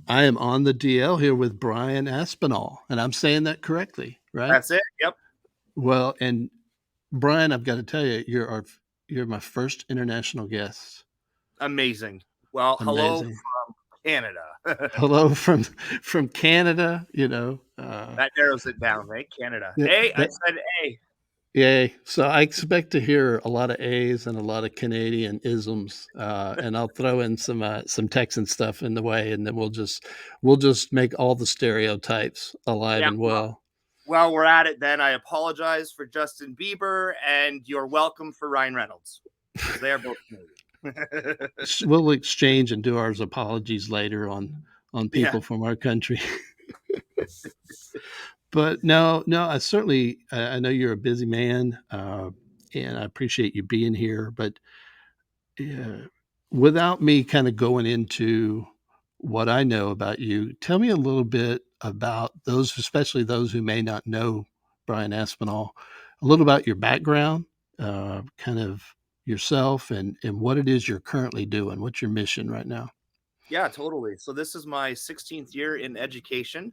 I am on the DL here with Brian Aspinall, and I'm saying that correctly, right? That's it. Yep. Well, and Brian, I've got to tell you, you're my first international guest. Amazing. Well, hello Amazing. from Canada. Hello from Canada. That narrows it down, right? Canada. That, Hey, I that said A. yay. So I expect to hear a lot of A's and a lot of Canadian isms, and I'll throw in some Texan stuff in the way, and then we'll just make all the stereotypes alive Yeah. and well. Well, we're at it then. I apologize for Justin Bieber, and you're welcome for Ryan Reynolds because they are both Canadian. We'll exchange and do our apologies later on Yeah. people from our country. But no, I certainly I know you're a busy man, and I appreciate you being here. But uh, without me kind of going into what I know about you, tell me a little bit about those, especially those who may not know Brian Aspinall, a little about your background, kind of yourself, and what it is you're currently doing. What's your mission right now? Yeah, totally. So this is my 16th year in education.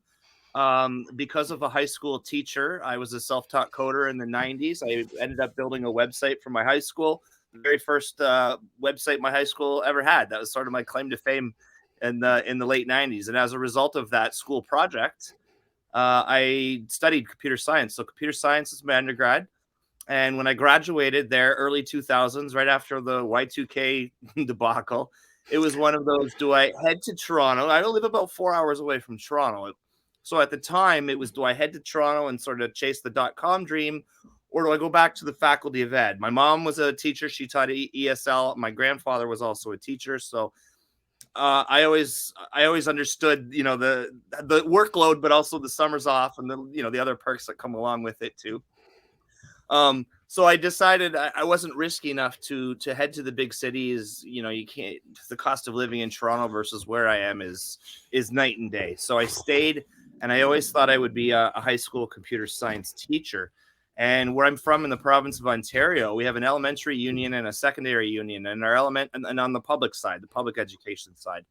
Because of a high school teacher, I was a self-taught coder in the 90s. I ended up building a website for my high school, the very first website my high school ever had. That was sort of my claim to fame in the late 90s. And as a result of that school project, I studied computer science. So computer science is my undergrad. And when I graduated there, early 2000s, right after the Y2K debacle, it was one of those, do I head to Toronto? I live about 4 hours away from Toronto. So at the time, it was, do I head to Toronto and sort of chase the dot-com dream, or do I go back to the faculty of ed? My mom was a teacher. She taught ESL. My grandfather was also a teacher. So I always understood, the workload, but also the summers off and the other perks that come along with it too. So I decided I wasn't risky enough to head to the big cities. You can't. The cost of living in Toronto versus where I am is night and day. So I stayed, and I always thought I would be a high school computer science teacher. And where I'm from in the province of Ontario, we have an elementary union and a secondary union, and our and on the public side, the public education side.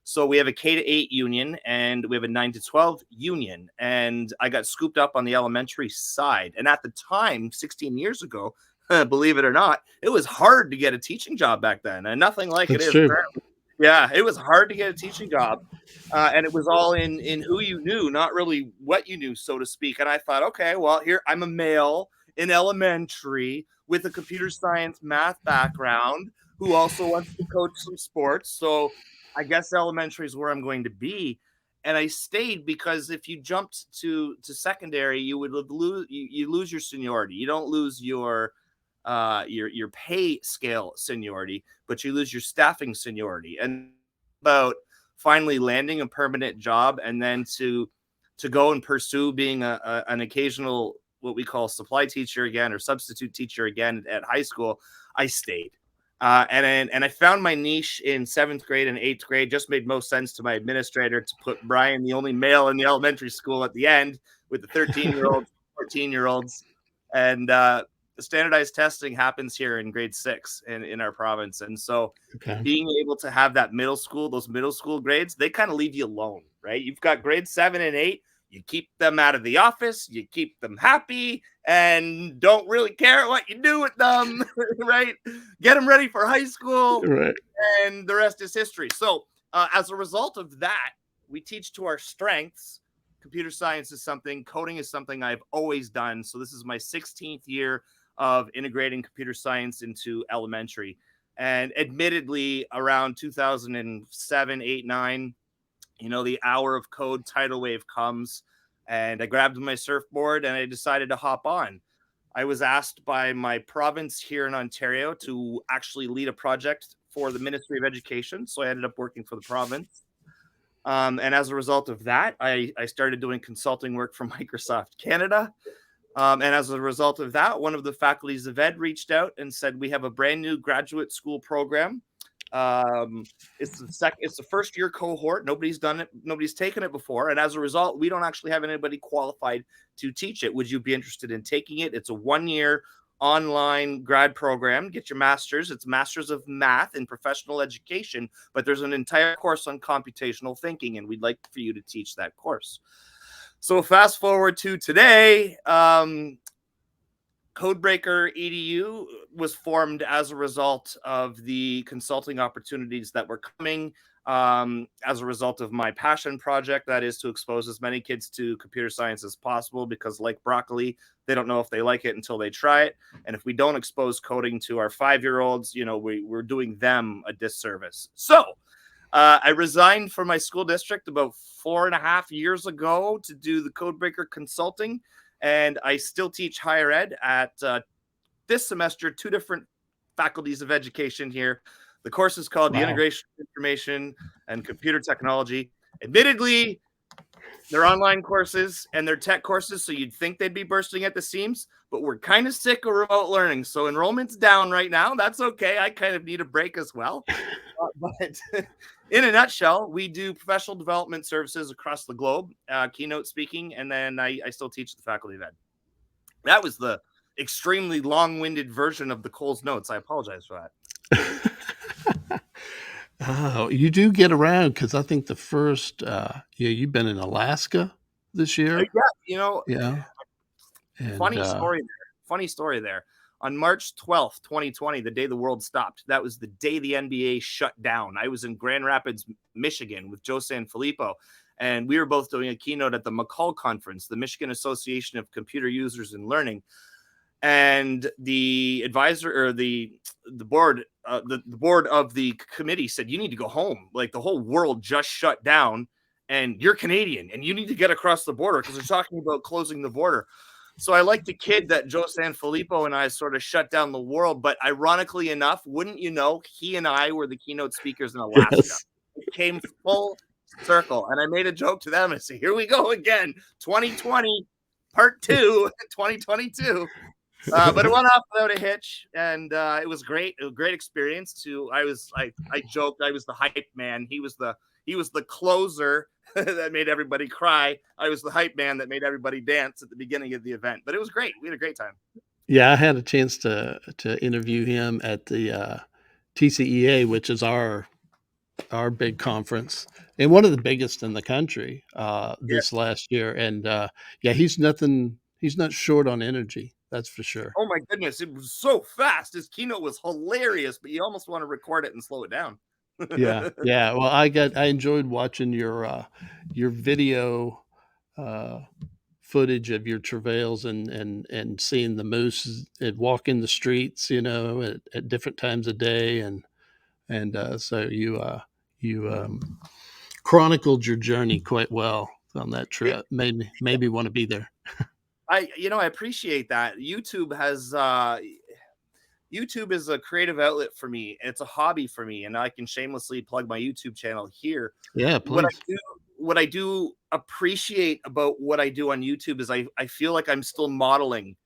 So we have a K to 8 union and we have a 9 to 12 union. And I got scooped up on the elementary side. And at the time, 16 years ago, believe it or not, it was hard to get a teaching job back then, and nothing like it That's is true. currently. Yeah, it was hard to get a teaching job. And it was all in who you knew, not really what you knew, so to speak. And I thought, okay, well, here I'm a male in elementary with a computer science math background who also wants to coach some sports. So I guess elementary is where I'm going to be. And I stayed because if you jumped to secondary, you would lose you lose your seniority. You don't lose your pay scale seniority, but you lose your staffing seniority. And about finally landing a permanent job, and then to go and pursue being an occasional, what we call supply teacher again, or substitute teacher again at high school, I stayed. And I found my niche in 7th grade and 8th grade. Just made most sense to my administrator to put Brian, the only male in the elementary school, at the end with the 13-year-olds, 14-year-olds. And the standardized testing happens here in grade 6 in our province. And so Okay. being able to have those middle school grades, they kind of leave you alone, right? You've got grade 7 and 8. You keep them out of the office, you keep them happy, and don't really care what you do with them, right? Get them ready for high school, Right. and the rest is history. So, as a result of that, we teach to our strengths. Computer science is something, coding is something I've always done. So, this is my 16th year of integrating computer science into elementary. And admittedly, around 2007, 8, 9, the hour of code tidal wave comes, and I grabbed my surfboard and I decided to hop on. I was asked by my province here in Ontario to actually lead a project for the Ministry of Education. So I ended up working for the province. And as a result of that, I started doing consulting work for Microsoft Canada. And as a result of that, one of the faculties of ed reached out and said, we have a brand new graduate school program. It's the first year cohort. Nobody's done it. Nobody's taken it before. And as a result, we don't actually have anybody qualified to teach it. Would you be interested in taking it? It's a 1 year online grad program, get your master's. It's Masters of Math in Professional Education, but there's an entire course on computational thinking, and we'd like for you to teach that course. So fast forward to today, Codebreaker EDU was formed as a result of the consulting opportunities that were coming, as a result of my passion project, that is to expose as many kids to computer science as possible, because like broccoli, they don't know if they like it until they try it. And if we don't expose coding to our 5-year-olds, we're doing them a disservice. So I resigned from my school district about 4.5 years ago to do the Codebreaker consulting, and I still teach higher ed at this semester 2 different faculties of education here. The course is called the Wow. Integration of Information and Computer Technology. Admittedly, they're online courses and they're tech courses, so you'd think they'd be bursting at the seams, but we're kind of sick of remote learning. So enrollment's down right now. That's okay. I kind of need a break as well. But in a nutshell, we do professional development services across the globe, keynote speaking, and then I still teach the faculty of ed. That was the extremely long-winded version of the Cole's notes. I apologize for that. Oh, you do get around because I think the first, yeah, you've been in Alaska this year? Yeah, Yeah, and, funny story there. Funny story there. On March 12th, 2020, the day the world stopped, that was the day the NBA shut down. I was in Grand Rapids, Michigan with Joe Sanfilippo, and we were both doing a keynote at the McCall Conference, the Michigan Association of Computer Users and Learning. And the advisor, or the board, the board of the committee said, you need to go home. Like, the whole world just shut down, and you're Canadian, and you need to get across the border, because they're talking about closing the border. So I like to kid that Joe Sanfilippo and I sort of shut down the world, but ironically enough, wouldn't you know, he and I were the keynote speakers in Alaska. yes. It came full circle, and I made a joke to them and say, "Here we go again, 2020, part 2, 2022." But it went off without a hitch, and it was great. It was a great experience. I joked I was the hype man. He was the closer that made everybody cry. I was the hype man that made everybody dance at the beginning of the event. But it was great. We had a great time. Yeah, I had a chance to interview him at the, TCEA, which is our big conference, and one of the biggest in the country, Yeah. this last year, and, yeah, he's not short on energy, that's for sure. Oh my goodness, it was so fast. His keynote was hilarious, but you almost want to record it and slow it down. Yeah, yeah, well, I enjoyed watching your video, uh, footage of your travails and seeing the moose and walking the streets, at different times of day, and so you chronicled your journey quite well on that It, trip. Made me want to be there. I appreciate that. YouTube is a creative outlet for me. It's a hobby for me, and I can shamelessly plug my YouTube channel here. Yeah, What I please. do what I do appreciate about what I do on YouTube is I feel like I'm still modeling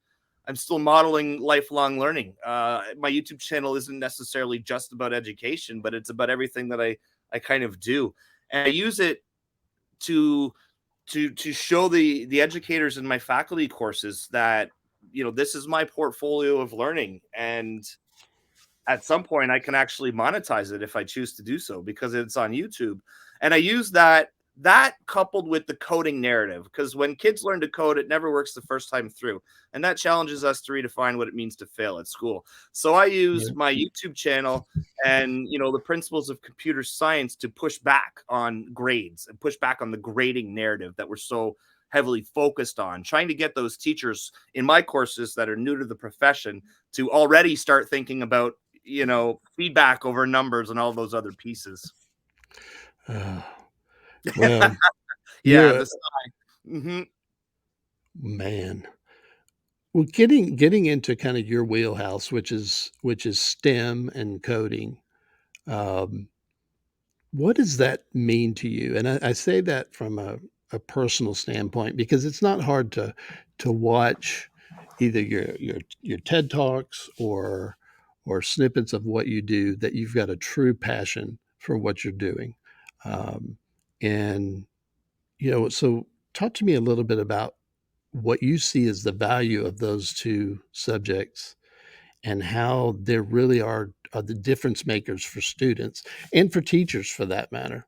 lifelong learning. My YouTube channel isn't necessarily just about education, but it's about everything that I kind of do, and I use it to to show the educators in my faculty courses that this is my portfolio of learning, and at some point I can actually monetize it if I choose to do so, because it's on YouTube. And I use that coupled with the coding narrative, because when kids learn to code, it never works the first time through. And that challenges us to redefine what it means to fail at school. So I Yeah. use my YouTube channel and the principles of computer science to push back on grades and push back on the grading narrative that we're so heavily focused on, trying to get those teachers in my courses that are new to the profession to already start thinking about feedback over numbers and all those other pieces. Uh, well, Yeah, you're a this. Mhm. man. Well, getting into kind of your wheelhouse, which is STEM and coding. Um, what does that mean to you? And I say that from a personal standpoint because it's not hard to watch either your TED Talks or snippets of what you do that you've got a true passion for what you're doing. Um, and so talk to me a little bit about what you see as the value of those two subjects and how there really are the difference makers for students and for teachers for that matter.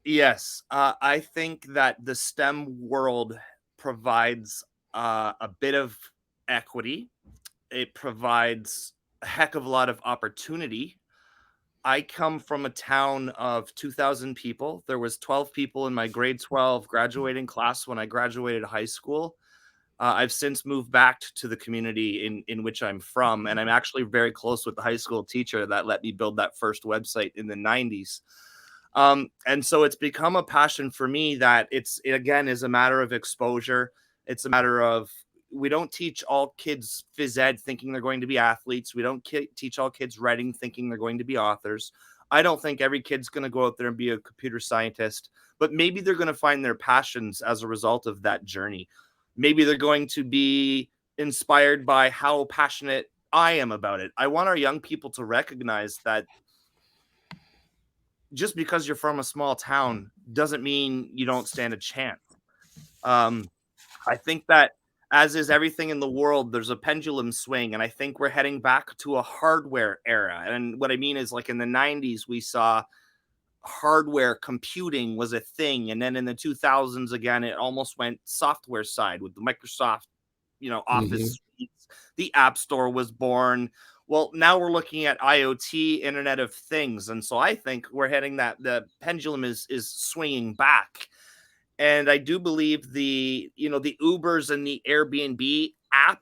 Yes, I think that the STEM world provides a bit of equity. It provides a heck of a lot of opportunity. I come from a town of 2,000 people. There was 12 people in my grade 12 graduating class when I graduated high school. I've since moved back to the community in which I'm from, and I'm actually very close with the high school teacher that let me build that first website in the 90s. And so it's become a passion for me that it again is a matter of exposure. It's a matter of we don't teach all kids phys ed thinking they're going to be athletes. We don't teach all kids writing thinking they're going to be authors. I don't think every kid's going to go out there and be a computer scientist, but maybe they're going to find their passions as a result of that journey. Maybe they're going to be inspired by how passionate I am about it. I want our young people to recognize that just because you're from a small town doesn't mean you don't stand a chance. Um, I think that as is everything in the world, there's a pendulum swing, and I think we're heading back to a hardware era. And what I mean is, like in the 90s, we saw hardware computing was a thing, and then in the 2000s, again, it almost went software side with the Microsoft, Hmm. Office suites. The App Store was born. Well, now we're looking at IoT, Internet of Things, and so I think we're heading that the pendulum is swinging back. And I do believe the Ubers and the Airbnb app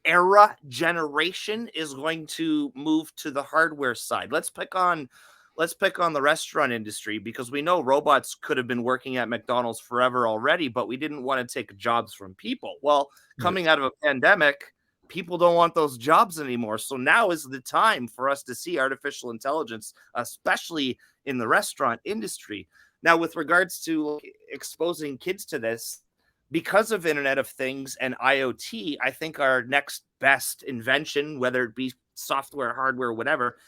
era generation is going to move to the hardware side. Let's pick on the restaurant industry because we know robots could have been working at McDonald's forever already, but we didn't want to take jobs from people. Well, Right. coming out of a pandemic, people don't want those jobs anymore. So now is the time for us to see artificial intelligence, especially in the restaurant industry. Now, with regards to exposing kids to this, because of Internet of Things and IoT, I think our next best invention, whether it be software, hardware, whatever,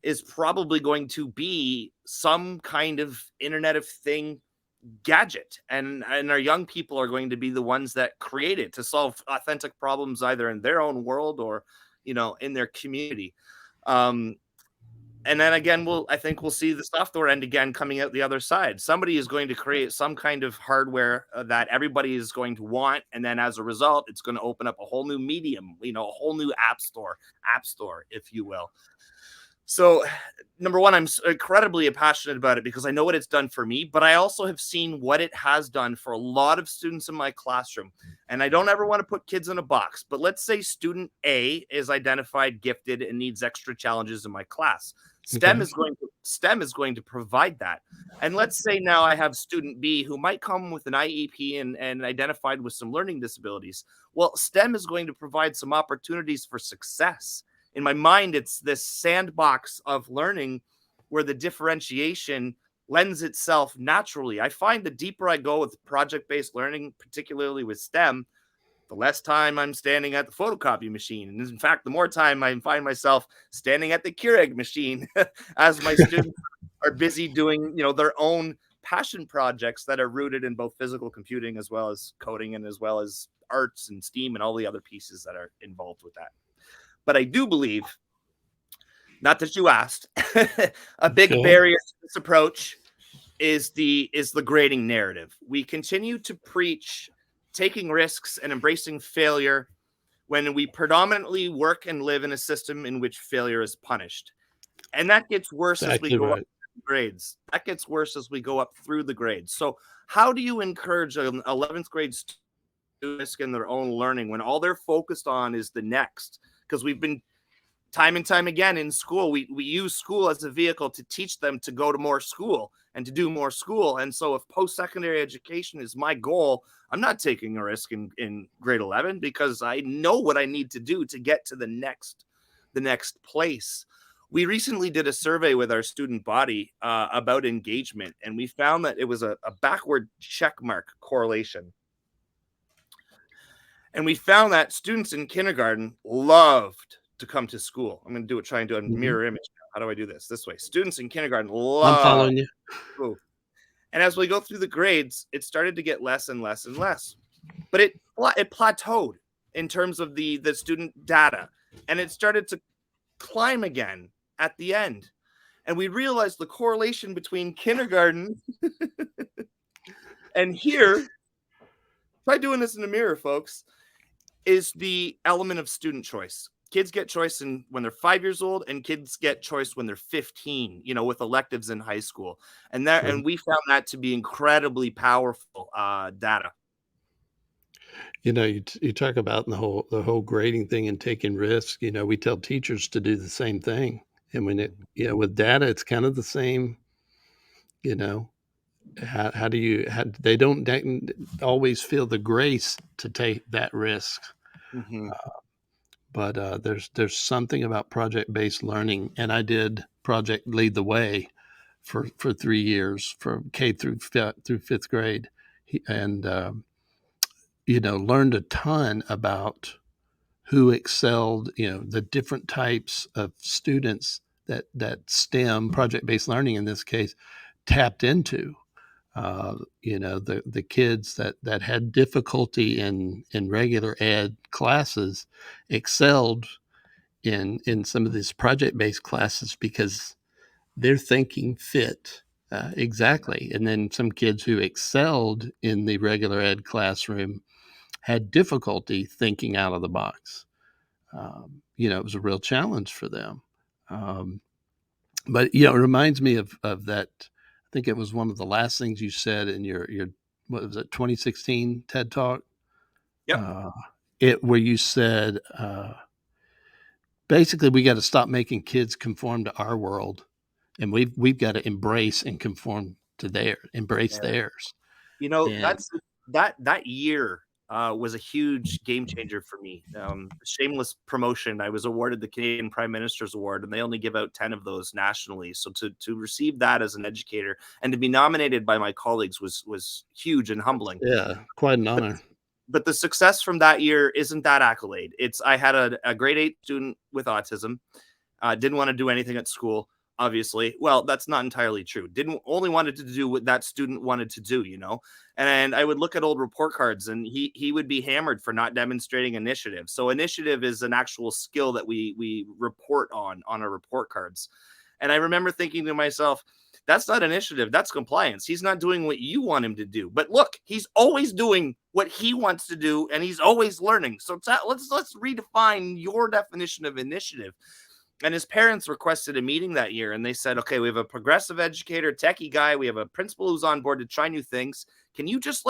is probably going to be some kind of Internet of Thing gadget. And our young people are going to be the ones that create it to solve authentic problems either in their own world or, in their community. Um, and then again, I think we'll see the software end again coming out the other side. Somebody is going to create some kind of hardware that everybody is going to want, and then as a result, it's going to open up a whole new medium, a whole new app store, if you will. So, number one, I'm incredibly passionate about it because I know what it's done for me, but I also have seen what it has done for a lot of students in my classroom. And I don't ever want to put kids in a box, but let's say student A is identified gifted and needs extra challenges in my class. STEM Okay. is going to STEM is going to provide that. And let's say now I have student B who might come with an IEP and identified with some learning disabilities. Well, STEM is going to provide some opportunities for success. In my mind, it's this sandbox of learning where the differentiation lends itself naturally. I find the deeper I go with project based learning, particularly with STEM, the less time I'm standing at the photocopy machine. And in fact, the more time I find myself standing at the Keurig machine as my students are busy doing, their own passion projects that are rooted in both physical computing as well as coding and as well as arts and STEAM and all the other pieces that are involved with that. But I do believe, not that you asked, a big Okay. barrier to this approach is the grading narrative. We continue to preach taking risks and embracing failure when we predominantly work and live in a system in which failure is punished. And that gets worse as we Exactly go up right. grades. That gets worse as we go up through the grades. So how do you encourage an 11th grade student to risk in their own learning when all they're focused on is the next? Because we've been time and time again in school, we use school as a vehicle to teach them to go to more school and to do more school. And so if post-secondary education is my goal, I'm not taking a risk in grade 11 because I know what I need to do to get to the next place. We recently did a survey with our student body about engagement, and we found that it was a backward check mark correlation. And we found that students in kindergarten loved to come to school. I'm going to try and do a Hmm. mirror image now. How do I do this? This way. Students in kindergarten I'm love following you. school. And as we go through the grades, it started to get less and less and less. But it plateaued. in terms of the student data, and it started to climb again at the end. And we realized the correlation between kindergarten and here, try doing this in the mirror, folks, is the element of student choice. Kids get choice when they're 5 years old, and kids get choice when they're 15, with electives in high school. And we found that to be incredibly powerful data. You talk about the whole grading thing and taking risks. We tell teachers to do the same thing, and with data, it's kind of the same. You know, how do you? They don't always feel the grace to take that risk. Mm-hmm. But there's something about project based learning, and I did Project Lead the Way for 3 years, from K through fifth grade, and learned a ton about who excelled, the different types of students that STEM, project based learning in this case, tapped into. The kids that had difficulty in regular ed classes excelled in some of these project based classes because their thinking fit exactly. And then some kids who excelled in the regular ed classroom had difficulty thinking out of the box. It was a real challenge for them. Um, but it reminds me of that. I think it was one of the last things you said in your what was it, 2016 TED Talk, Yep. uh, where you said basically we got to stop making kids conform to our world, and we've got to embrace and conform to embrace Yeah. theirs. And That year was a huge game changer for me. Shameless promotion. I was awarded the Canadian Prime Minister's Award, and they only give out 10 of those nationally. So to receive that as an educator and to be nominated by my colleagues was huge and humbling. yeah, quite an But honor. but the success from that year isn't that accolade. I had a grade 8 student with autism. Didn't want to do anything at school, obviously. Well, that's not entirely true. Didn't only wanted to do what that student wanted to do. And I would look at old report cards, and he would be hammered for not demonstrating initiative. So initiative is an actual skill that we report on our report cards. And I remember thinking to myself, that's not initiative, that's compliance. He's not doing what you want him to do. But look, he's always doing what he wants to do, and he's always learning. So let's redefine your definition of initiative. And his parents requested a meeting that year, and they said, okay, we have a progressive educator, techie guy, we have a principal who's on board to try new things. Can you just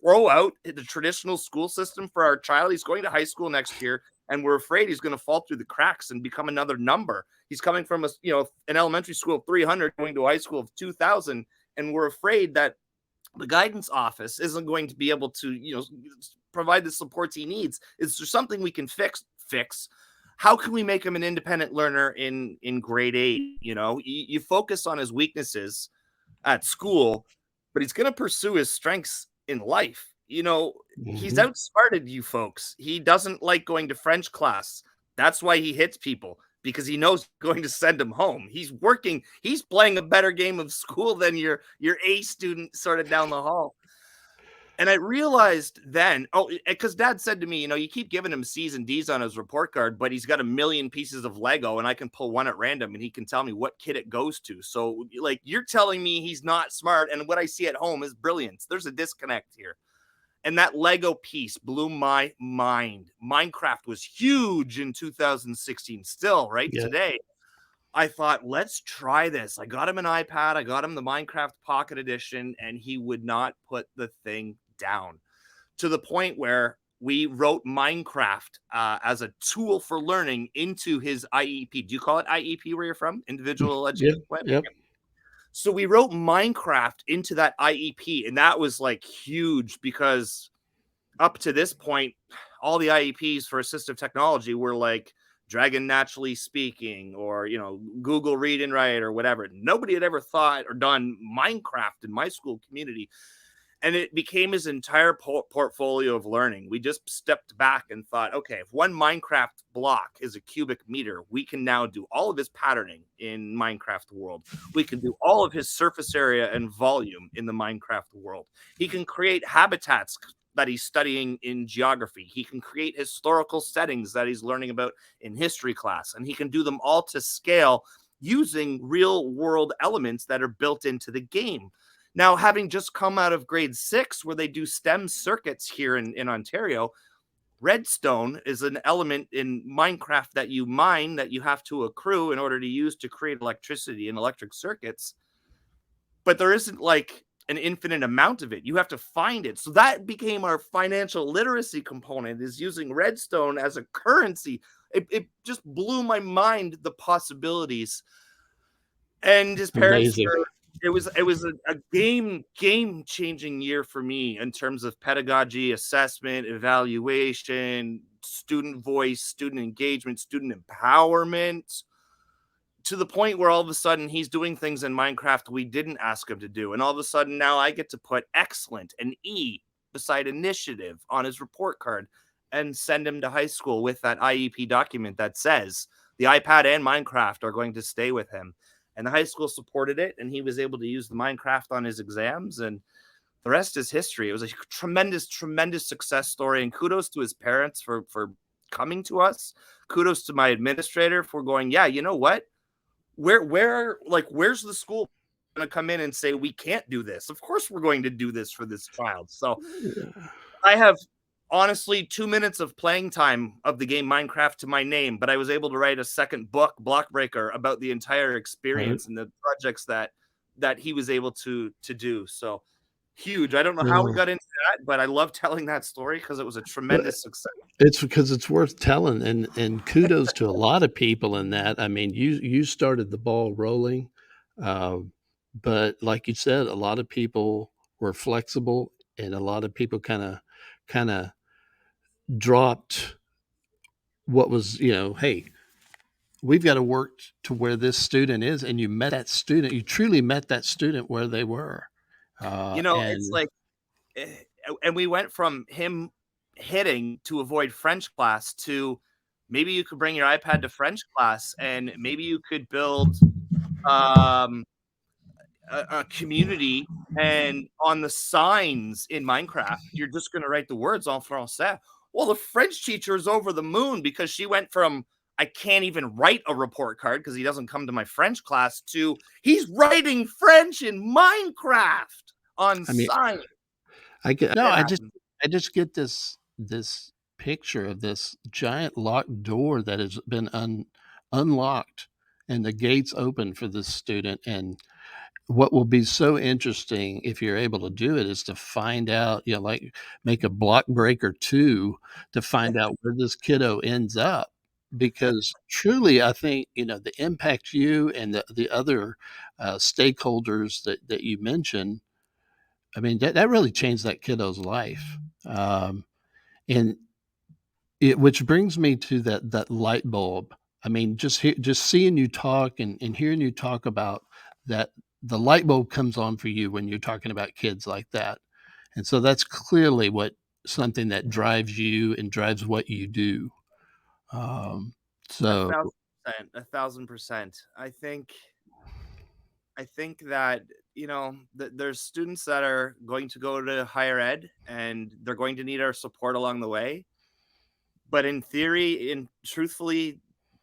throw out the traditional school system for our child? He's going to high school next year, and we're afraid he's going to fall through the cracks and become another number. He's coming from an elementary school of 300 going to a high school of 2,000, and we're afraid that the guidance office isn't going to be able to provide the supports he needs. Is there something we can fix? How can we make him an independent learner in grade 8? You focus on his weaknesses at school, but he's going to pursue his strengths in life. He's Mhm. outsmarted you folks. He doesn't like going to French class. That's why he hits people, because he knows going to send him home. He's playing a better game of school than your A student sort of down the hall. And I realized then, because Dad said to me, you keep giving him C's and D's on his report card, but he's got a million pieces of Lego, and I can pull one at random, and he can tell me what kid it goes to. So, you're telling me he's not smart, and what I see at home is brilliance. There's a disconnect here. And that Lego piece blew my mind. Minecraft was huge in 2016, still, right? Yeah. Today, I thought, let's try this. I got him an iPad. I got him the Minecraft Pocket Edition, and he would not put the thing down, to the point where we wrote Minecraft as a tool for learning into his IEP. Do you call it IEP where you're from? Individual Yeah. Education Plan? Yep. So we wrote Minecraft into that IEP, and that was huge, because up to this point, all the IEPs for assistive technology were Dragon Naturally Speaking, or Google Read and Write, or whatever. Nobody had ever thought or done Minecraft in my school community, and it became his entire portfolio of learning. We just stepped back and thought, okay, if one Minecraft block is a cubic meter, we can now do all of his patterning in Minecraft world. We can do all of his surface area and volume in the Minecraft world. He can create habitats that he's studying in geography. He can create historical settings that he's learning about in history class, and he can do them all to scale using real world elements that are built into the game. Now, having just come out of grade 6 where they do STEM circuits here in Ontario, redstone is an element in Minecraft that you mine, that you have to accrue in order to use to create electricity and electric circuits. But there isn't like an infinite amount of it. You have to find it. So that became our financial literacy component, is using redstone as a currency. It just blew my mind, the possibilities. And his parents Amazing. were, it was a game changing year for me in terms of pedagogy, assessment, evaluation, student voice, student engagement, student empowerment, to the point where all of a sudden he's doing things in Minecraft we didn't ask him to do. And all of a sudden now I get to put excellent and E beside initiative on his report card and send him to high school with that IEP document that says the iPad and Minecraft are going to stay with him. And the high school supported it, and he was able to use the Minecraft on his exams, and the rest is history. It was a tremendous, tremendous success story, and kudos to his parents for coming to us. Kudos to my administrator for going, yeah, you know what? Where's the school going to come in and say we can't do this? Of course we're going to do this for this child. So Yeah. I have honestly 2 minutes of playing time of the game Minecraft to my name, but I was able to write a second book, Blockbreaker, about the entire Right. experience and the projects that he was able to do. So huge. I don't know how we No. got into that, but I love telling that story because it was a Well, tremendous success. it's because it's worth telling, and kudos to a lot of people in that. I mean, you started the ball rolling, um, but like you said, a lot of people were flexible, and a lot of people kinda dropped what was, "Hey, we've gotta work to where this student is," and you met that student. You truly met that student where they were, It's and like, eh, and we went from him hitting to avoid French class to maybe you could bring your iPad to French class, and maybe you could build um, a community, and on the signs in Minecraft, you're just going to write the words en français. Well, the French teacher is over the moon because she went from I can't even write a report card because he doesn't come to my French class to he's writing French in Minecraft on I mean, signs. I get no, It I just happened. I just get this picture of this giant locked door that has been unlocked, and the gates open for this student. And what will be so interesting if you're able to do it is to find out, like make a block breaker 2 to find out where this kiddo ends up. Because truly, I think, the impact you and the other stakeholders that you mentioned, I mean, that really changed that kiddo's life. And which brings me to that light bulb. I mean, just seeing you talk and hearing you talk about that, the light bulb comes on for you when you're talking about kids like that. And so that's clearly what something that drives you and drives what you do. Um, A so thousand percent, 1,000%. I think that there's students that are going to go to higher ed and they're going to need our support along the way. But in theory, and truthfully,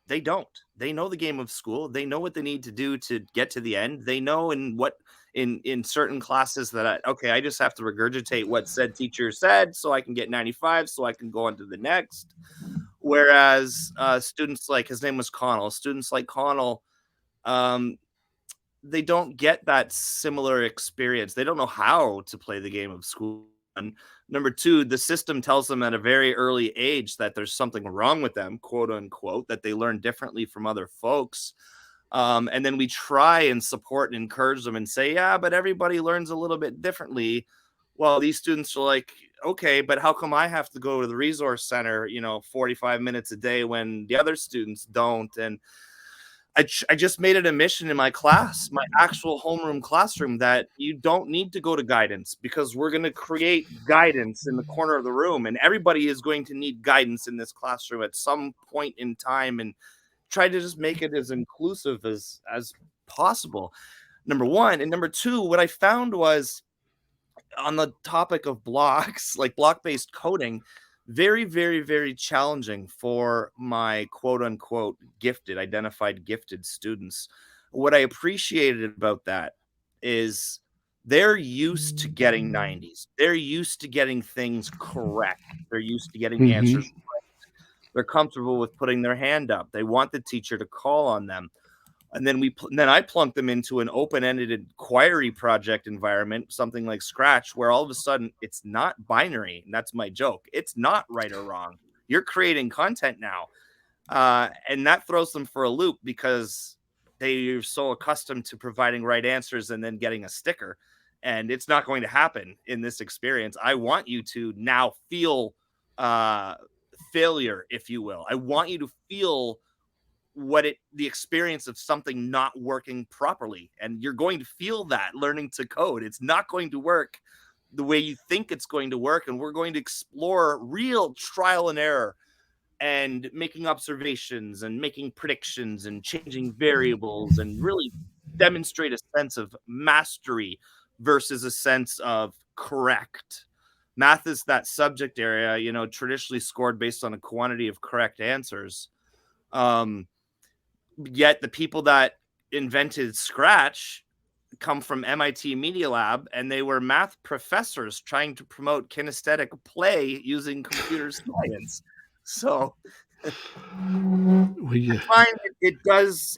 they don't. They know the game of school. They know what they need to do to get to the end. They know in certain classes that I just have to regurgitate what said teacher said so I can get 95 so I can go on to the next. Whereas students like his name was Connell, students like Connell, um, they don't get that similar experience. They don't know how to play the game of school. And number two, the system tells them at a very early age that there's something wrong with them, quote unquote, that they learn differently from other folks. And then we try and support and encourage them and say, yeah, but everybody learns a little bit differently. Well, these students are like, okay, but how come I have to go to the resource center, 45 minutes a day when the other students don't? And I just made it a mission in my class, my actual homeroom classroom, that you don't need to go to guidance because we're going to create guidance in the corner of the room. And everybody is going to need guidance in this classroom at some point in time, and try to just make it as inclusive as possible. Number one. And number two, what I found was on the topic of blocks, like block-based coding, very, very, very challenging for my quote unquote gifted, identified gifted students. What I appreciated about that is they're used to getting 90s. They're used to getting things correct. They're used to getting Mhm. answers. They're comfortable with putting their hand up. They want the teacher to call on them. And then then I plunk them into an open-ended inquiry project environment, something like Scratch, where all of a sudden it's not binary. And that's my joke. It's not right or wrong. You're creating content now. And that throws them for a loop because they're so accustomed to providing right answers and then getting a sticker. And it's not going to happen in this experience. I want you to now feel uh, failure, if you will. I want you to feel the experience of something not working properly, and you're going to feel that learning to code. It's not going to work the way you think it's going to work, and we're going to explore real trial and error and making observations and making predictions and changing variables and really demonstrate a sense of mastery versus a sense of correct. Math is that subject area, traditionally scored based on a quantity of correct answers. um Yet the people that invented Scratch come from MIT Media Lab, and they were math professors trying to promote kinesthetic play using computer science. So Well, yeah. I find it does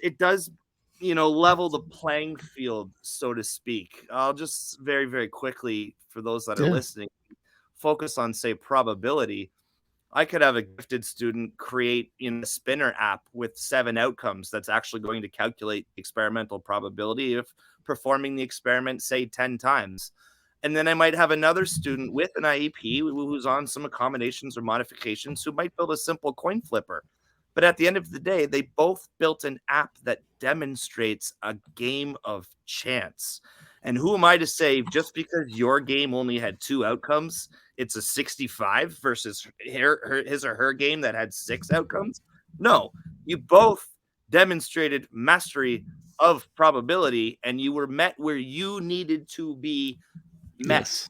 level the playing field, so to speak. I'll just very, very quickly, for those that are Yeah. listening, focus on, say, probability. I could have a gifted student create a spinner app with 7 outcomes that's actually going to calculate the experimental probability of performing the experiment, say, 10 times. And then I might have another student with an IEP who's on some accommodations or modifications who might build a simple coin flipper. But at the end of the day, they both built an app that demonstrates a game of chance. And who am I to say just because your game only had 2 outcomes, it's a 65 versus his or her game that had 6 outcomes? No, you both demonstrated mastery of probability, and you were met where you needed to be met.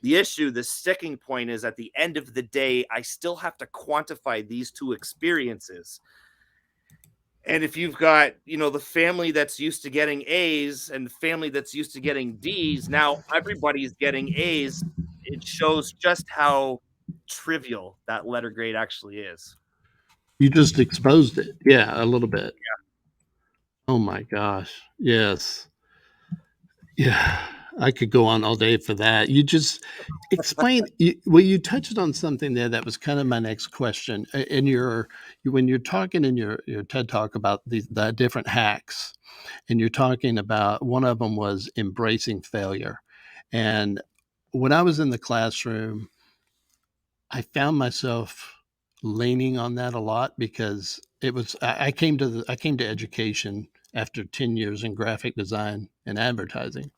Yes. The sticking point is, at the end of the day, I still have to quantify these two experiences. And if you've got, the family that's used to getting A's and the family that's used to getting D's, now everybody's getting A's. It shows just how trivial that letter grade actually is. You just exposed it. Yeah, a little bit. Oh my gosh. Yes. Yeah. I could go on all day for that. You just well, you touched on something there that was kind of my next question. In when you're talking in your TED talk about the different hacks, and you're talking about one of them was embracing failure. And when I was in the classroom, I found myself leaning on that a lot because I came to education after 10 years in graphic design and advertising.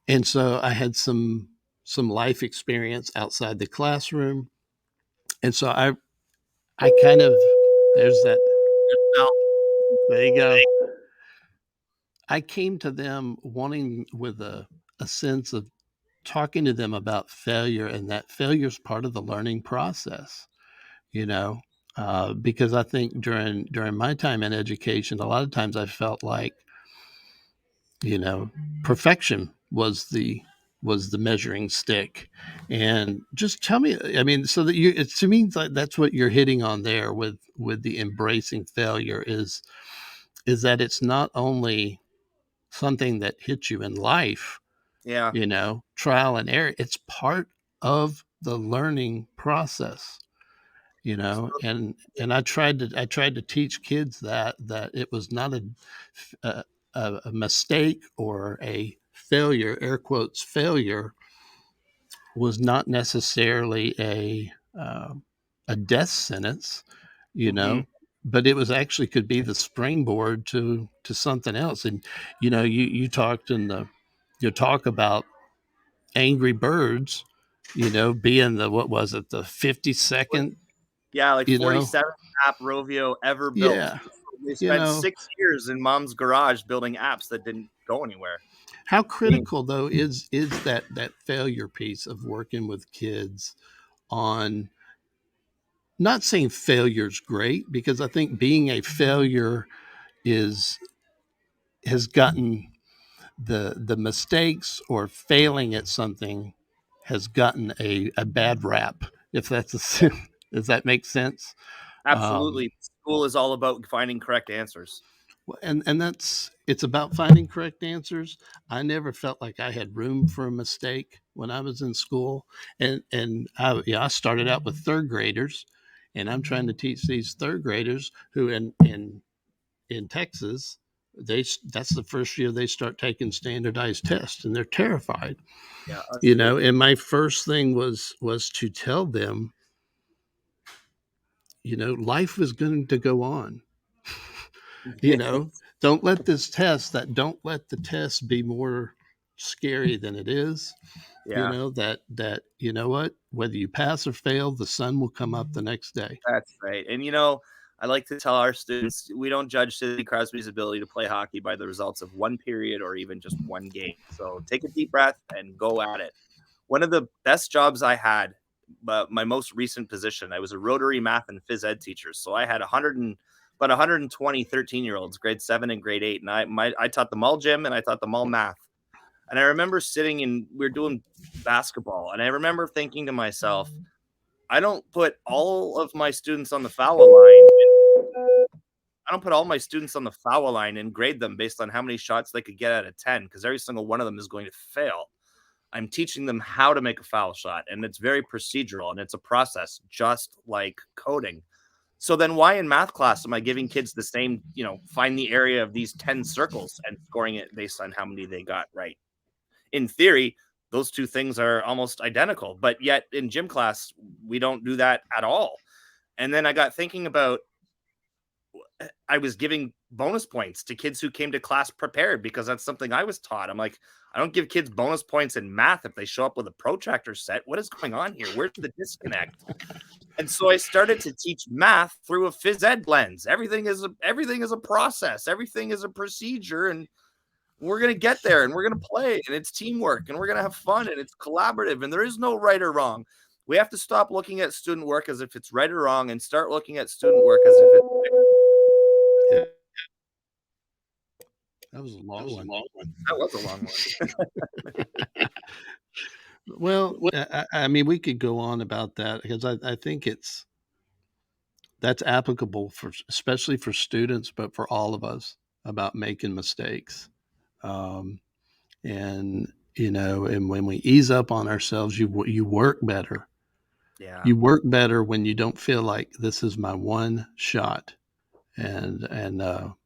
And so I had some life experience outside the classroom. And so I kind of there's that Now, there you go. I came to them wanting with a sense of talking to them about failure, and that failure is part of the learning process, you know. Because I think during my time in education, a lot of times I felt like, you know, perfection was the measuring stick. And just tell me, I mean, so that it to me like that's what you're hitting on there with the embracing failure is that it's not only something that hits you in life, yeah. trial and error. It's part of the learning process, and I tried to teach kids that it was not a, a mistake or a failure, air quotes failure was not necessarily a death sentence, you Hmm. know, but it was actually could be the springboard to something else. And you talked in the you talk about Angry Birds, being the what was it, the 52nd, Yeah, like you know? 47th app Rovio ever built. Yeah, They you spent know, 6 years in mom's garage building apps that didn't go anywhere. How Being critical though is that failure piece of working with kids on, not saying failure's great, because I think being a failure is has gotten the mistakes or failing at something has gotten a bad rap, if that's a, does that make sense? Um, absolutely, school is all about finding correct answers. and that's, it's about finding correct answers. I never felt like I had room for a mistake when I was in school, and yeah, I started out with third graders, and I'm trying to teach these third graders who in Texas, they that's the first year they start taking standardized tests, and they're terrified, Yeah, us you too. know. And my first thing was to tell them, you know, life is going to go on. You know, don't let the test be more scary than it is. You Yeah, know, that you know what, whether you pass or fail, the sun will come up the next day. that's right. And I like to tell our students we don't judge Sidney Crosby's ability to play hockey by the results of one period or even just one game. So take a deep breath and go at it. One of the best jobs I had, but my most recent position, I was a Rotary math and phys ed teacher. So I had 100 and about 120 13-year olds, grade 7 and grade 8, and I taught them all gym and I taught them all math. And I remember sitting and we were doing basketball, and I remember thinking to myself, I don't put all of my students on the foul line. I don't put all my students on the foul line and grade them based on how many shots they could get out of 10, because every single one of them is going to fail. I'm teaching them how to make a foul shot, and it's very procedural and it's a process, just like coding. So then, why in math class am I giving kids the same, find the area of these 10 circles and scoring it based on how many they got right? In theory, those two things are almost identical, but yet in gym class, we don't do that at all. And then I got thinking about, I was giving bonus points to kids who came to class prepared because that's something I was taught. I'm like, I don't give kids bonus points in math if they show up with a protractor set. What is going on here? Where's the disconnect? And so I started to teach math through a phys ed lens. Everything is a process. Everything is a procedure, and we're going to get there, and we're going to play, and it's teamwork, and we're going to have fun, and it's collaborative, and there is no right or wrong. We have to stop looking at student work as if it's right or wrong and start looking at student work as if it's Yeah, that was a long one. that was a long one. Well, I mean, we could go on about that because I think that's applicable for, especially for students, but for all of us, about making mistakes. Um, and you know, and when we ease up on ourselves, you work better. Yeah. You work better when you don't feel like this is my one shot.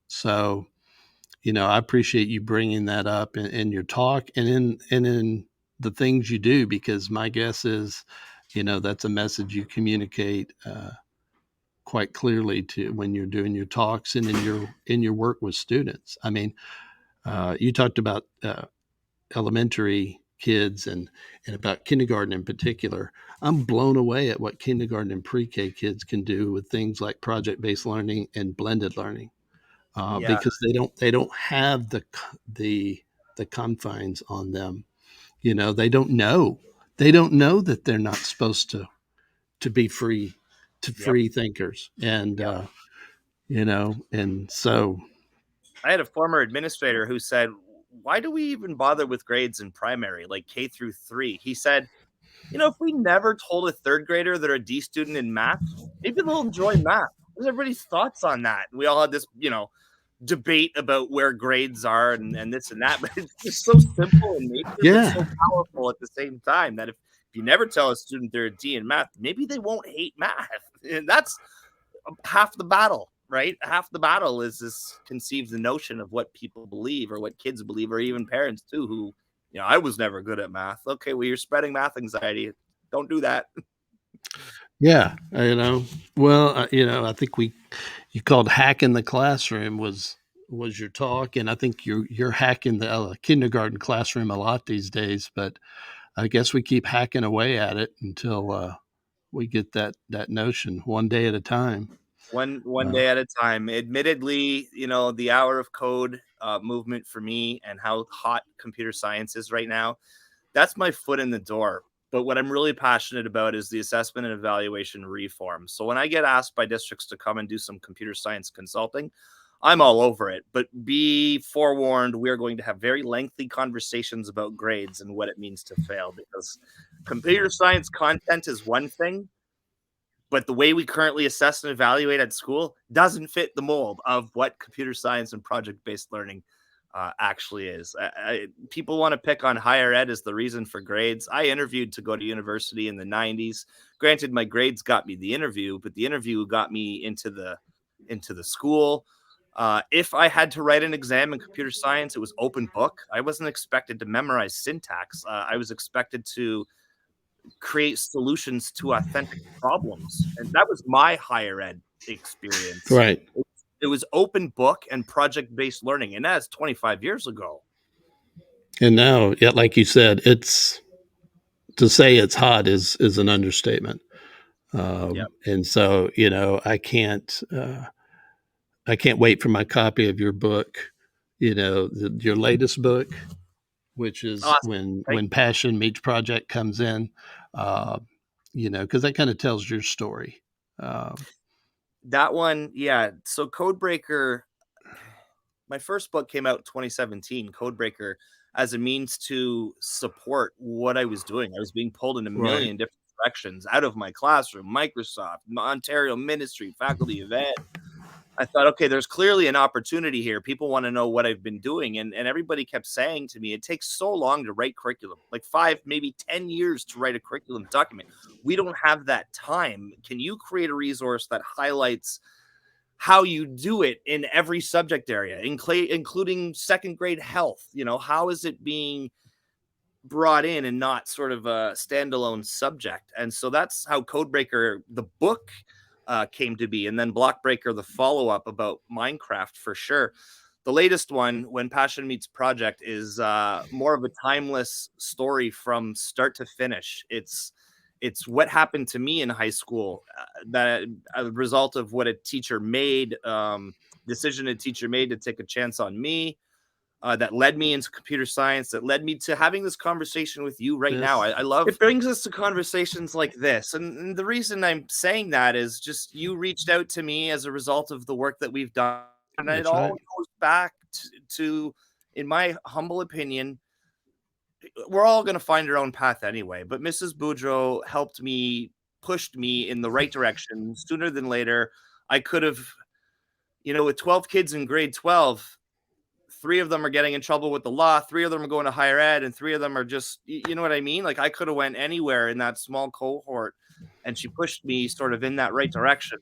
So you know, I appreciate you bringing that up in your talk and in the things you do, because my guess is, you know, that's a message you communicate quite clearly to when you're doing your talks and in your work with students. I mean, you talked about elementary kids and about kindergarten in particular. I'm blown away at what kindergarten and pre-K kids can do with things like project-based learning and blended learning, Yeah. because they don't have the the confines on them. You know, they don't know that they're not supposed to be free, to Yep. free thinkers, and Yep. you know, and so I had a former administrator who said, "Why do we even bother with grades in primary, like K through 3?" He said, if we never told a third grader they're a D student in math, maybe they'll enjoy math. What's everybody's thoughts on that? We all had this, debate about where grades are and this and that, but it's just so simple in nature, but yeah, so powerful at the same time that if you never tell a student they're a D in math, maybe they won't hate math. And that's half the battle, right? Half the battle is this conceived the notion of what people believe or what kids believe, or even parents too, who, I was never good at math. Okay, well, you're spreading math anxiety. Don't do that. yeah, you know. Well, you know, I think we you called hacking the classroom was your talk, and I think you're hacking the kindergarten classroom a lot these days. But I guess we keep hacking away at it until we get that notion one day at a time. one Uh, day at a time. Admittedly, the hour of code movement for me and how hot computer science is right now, that's my foot in the door. But what I'm really passionate about is the assessment and evaluation reform. So when I get asked by districts to come and do some computer science consulting, I'm all over it. But be forewarned, we are going to have very lengthy conversations about grades and what it means to fail, because computer science content is one thing, but the way we currently assess and evaluate at school doesn't fit the mold of what computer science and project-based learning actually is. People want to pick on higher ed as the reason for grades. I interviewed to go to university in the 90s. Granted, my grades got me the interview, but the interview got me into the school. If I had to write an exam in computer science, it was open book. I wasn't expected to memorize syntax. I was expected to create solutions to authentic problems. And that was my higher ed experience. right. It was open book and project based learning. And that's 25 years ago. And now, yeah, like you said, it's to say it's hot is an understatement. Yeah. And so, I can't wait for my copy of your book. Your latest book, which is Awesome. when Thank passion meets project comes in. Uh, because that kind of tells your story. Um, that one. Yeah. So Codebreaker, my first book came out in 2017, Codebreaker, as a means to support what I was doing. I was being pulled in a right. million different directions out of my classroom, Microsoft, Ontario Ministry, Faculty of Ed. I thought, okay, there's clearly an opportunity here. People want to know what I've been doing. And everybody kept saying to me, it takes so long to write curriculum, like 5, maybe 10 years to write a curriculum document. We don't have that time. Can you create a resource that highlights how you do it in every subject area, including second grade health? How is it being brought in and not sort of a standalone subject? And so that's how Codebreaker, the book, came to be. And then Blockbreaker, the follow up about Minecraft, for sure. The latest one, When Passion Meets Project, is more of a timeless story from start to finish. It's what happened to me in high school, that a result of what a teacher made, decision a teacher made to take a chance on me, that led me into computer science, that led me to having this conversation with you right now. I This love it, brings us to conversations like this. And the reason I'm saying that is just you reached out to me as a result of the work that we've done. And it That's all right. goes back to, in my humble opinion, we're all going to find our own path anyway. But Mrs. Boudreau helped me, pushed me in the right direction sooner than later. I could have, with 12 kids in grade 12, 3 of them are getting in trouble with the law, 3 of them are going to higher ed, and 3 of them are just, you know what I mean? Like, I could have went anywhere in that small cohort, and she pushed me sort of in that right direction.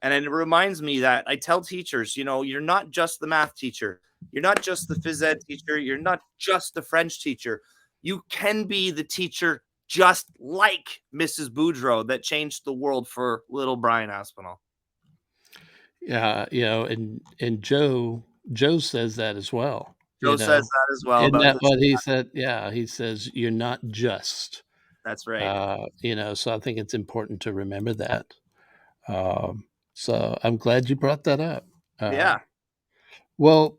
And it reminds me that I tell teachers, you're not just the math teacher, you're not just the phys ed teacher, you're not just the French teacher. You can be the teacher just like Mrs. Boudreau that changed the world for little Brian Aspinall. Yeah, and Joe says that as well, Joe says that as well Isn't about that his. what he said? Yeah, he says, "You're not just," That's right. so I think it's important to remember that. So I'm glad you brought that up. Uh, Yeah. well,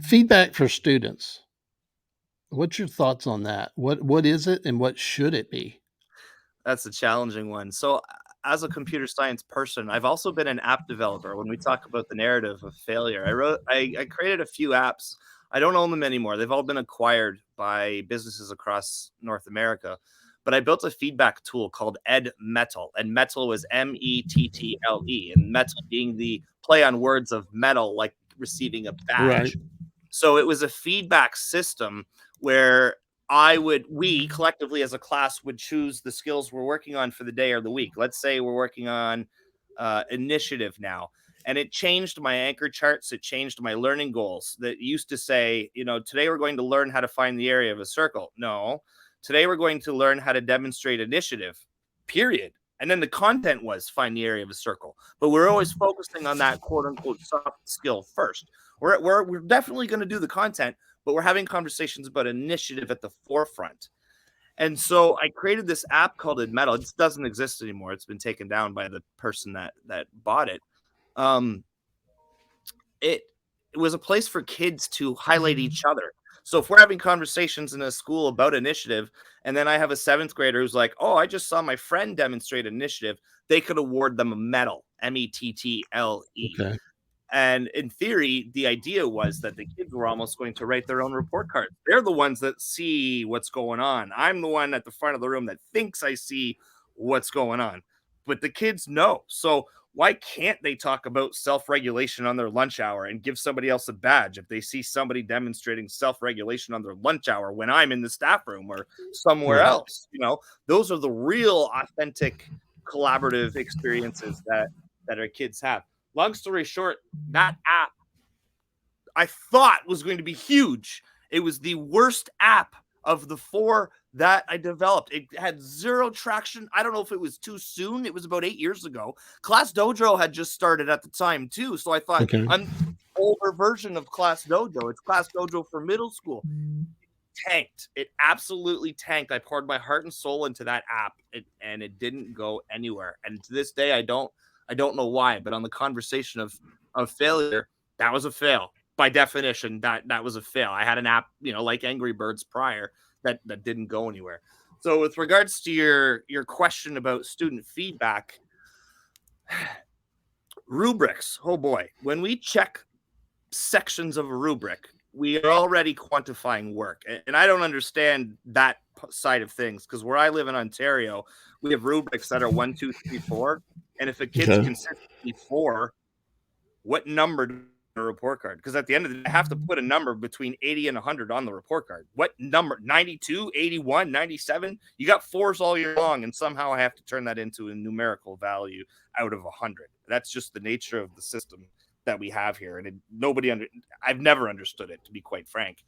feedback for students. What's your thoughts on that? What is it and what should it be? That's a challenging one. So, as a computer science person, I've also been an app developer. When we talk about the narrative of failure, I created a few apps. I don't own them anymore. They've all been acquired by businesses across North America. But I built a feedback tool called Ed Metal, and metal was Mettle, and metal being the play on words of metal, like receiving a Right. badge. So it was a feedback system where we collectively as a class would choose the skills we're working on for the day or the week. Let's say we're working on initiative now. And it changed my anchor charts. It changed my learning goals that used to say, today we're going to learn how to find the area of a circle. No, today we're going to learn how to demonstrate initiative, period. And then the content was find the area of a circle. But we're always focusing on that quote unquote soft skill first. We're definitely going to do the content, but we're having conversations about initiative at the forefront. And so I created this app called Admetal. It doesn't exist anymore. It's been taken down by the person that bought it. Um, it it was a place for kids to highlight each other. So if we're having conversations in a school about initiative, and then I have a seventh grader who's like, "Oh, I just saw my friend demonstrate initiative," they could award them a medal, METTLE. Okay. And in theory, the idea was that the kids were almost going to write their own report cards. They're the ones that see what's going on. I'm the one at the front of the room that thinks I see what's going on, but the kids know. So why can't they talk about self-regulation on their lunch hour and give somebody else a badge if they see somebody demonstrating self-regulation on their lunch hour when I'm in the staff room or somewhere Right. else? Those are the real authentic collaborative experiences that our kids have. Long story short, that app I thought was going to be huge. It was the worst app of the four that I developed. It had zero traction. I don't know if it was too soon. It was about 8 years ago. Class Dojo had just started at the time too. So I thought Okay. I'm older version of Class Dojo. It's Class Dojo for middle school. Tanked. It absolutely tanked. I poured my heart and soul into that app, and it didn't go anywhere. And to this day, I don't know why. But on the conversation of failure, that was a fail by definition. That was a fail. I had an app, like Angry Birds prior that didn't go anywhere. So with regards to your question about student feedback, rubrics. Oh boy, when we check sections of a rubric, we are already quantifying work. And I don't understand that side of things because where I live in Ontario, we have rubrics that are 1, 2, 3, 4. And if a kid's Okay. consistently 4, what number on a report card? Because at the end of the day, I have to put a number between 80 and 100 on the report card. What number? 92, 81, 97? You got fours all year long, and somehow I have to turn that into a numerical value out of 100. That's just the nature of the system that we have here, and I've never understood it, to be quite frank.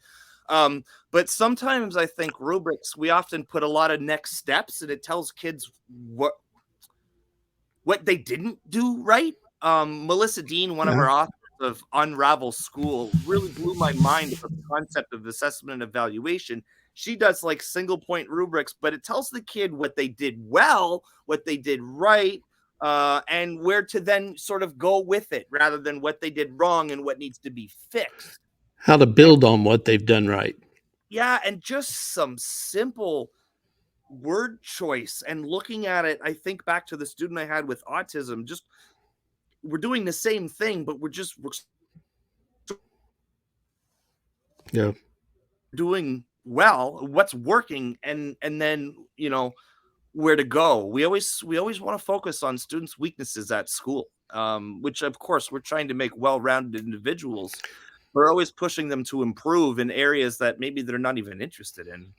But sometimes I think rubrics, we often put a lot of next steps, and it tells kids what they didn't do right. Melissa Dean, one of Yeah. our authors of Unravel School, really blew my mind with the concept of assessment and evaluation. She does like single point rubrics, but it tells the kid what they did well, what they did right, and where to then sort of go with it rather than what they did wrong and what needs to be fixed. How to And build on what they've done right. yeah, and just some simple word choice and looking at it. I think back to the student I had with autism, just we're doing the same thing, but we're Yeah. doing well. What's working, and then where to go. We always want to focus on students' weaknesses at school, which of course we're trying to make well-rounded individuals. We're always pushing them to improve in areas that maybe they're not even interested in.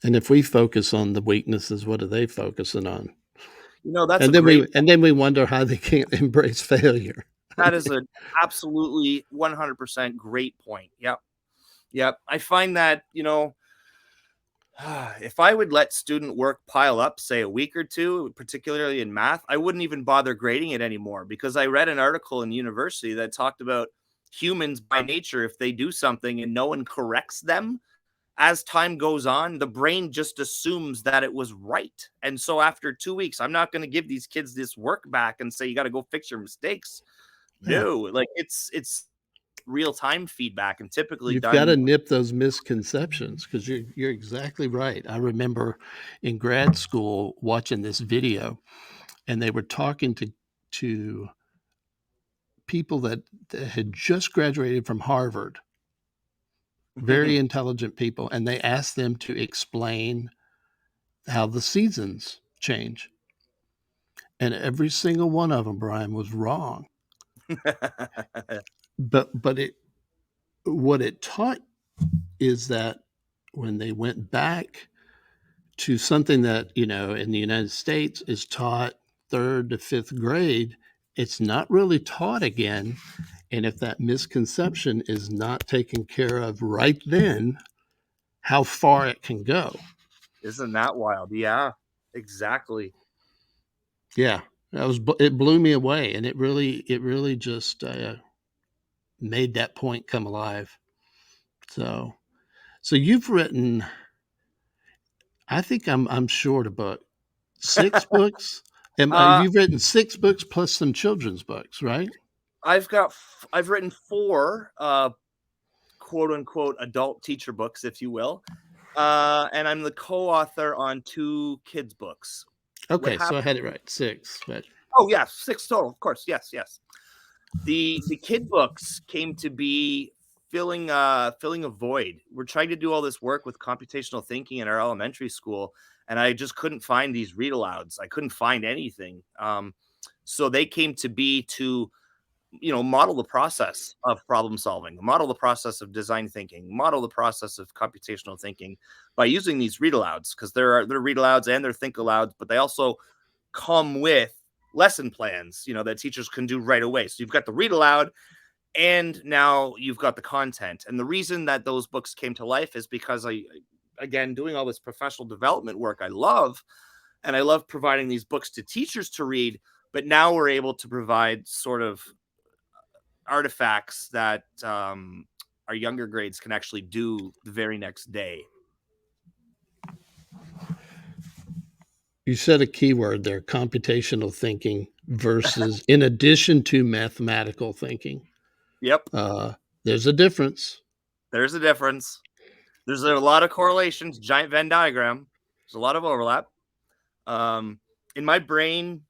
And if we focus on the weaknesses, what are they focusing on? That's a And then we great. and then we wonder how they can't embrace failure. I That is mean, a absolutely 100% great point. Yep, yep. I find that if I would let student work pile up, say a week or two, particularly in math, I wouldn't even bother grading it anymore because I read an article in university that talked about humans by nature, if they do something and no one corrects them, as time goes on, the brain just assumes that it was right. And so after 2 weeks, I'm not going to give these kids this work back and say, you got to go fix your mistakes. yeah. No, like it's real time feedback and typically You've gotta done. nip those misconceptions because you're exactly right. I remember in grad school watching this video, and they were talking to people that had just graduated from Harvard, very intelligent people, and they asked them to explain how the seasons change. And every single one of them, Brian, was wrong. But it what it taught is that when they went back to something that, in the United States is taught third to fifth grade, it's not really taught again. And if that misconception is not taken care of right then, how far it can go. Isn't that wild? Yeah, exactly. Yeah, it blew me away, and it really just made that point come alive. So, so you've written, I think I'm short a book, 6 books. Have uh, you written 6 books plus some children's books, right? I've written 4 quote unquote adult teacher books, if you will. And I'm the co-author on 2 kids books. What Okay, so I happened? had it right, 6, but Oh yeah, 6 total, of course. Yes, yes. The kid books came to be filling a void. We're trying to do all this work with computational thinking in our elementary school, and I just couldn't find these read alouds. I couldn't find anything. So they came to be to model the process of problem solving, model the process of design thinking, model the process of computational thinking by using these read alouds, because they're read alouds and they're think alouds, but they also come with lesson plans, that teachers can do right away. So you've got the read aloud and now you've got the content. And the reason that those books came to life is because again, doing all this professional development work, I love, and I love providing these books to teachers to read. But now we're able to provide sort of artifacts that our younger grades can actually do the very next day. you said a keyword there, computational thinking versus in addition to mathematical thinking. Yep, Uh, there's a difference. there's a difference. There's a lot of correlations, giant Venn diagram. There's a lot of overlap. Um, in my brain,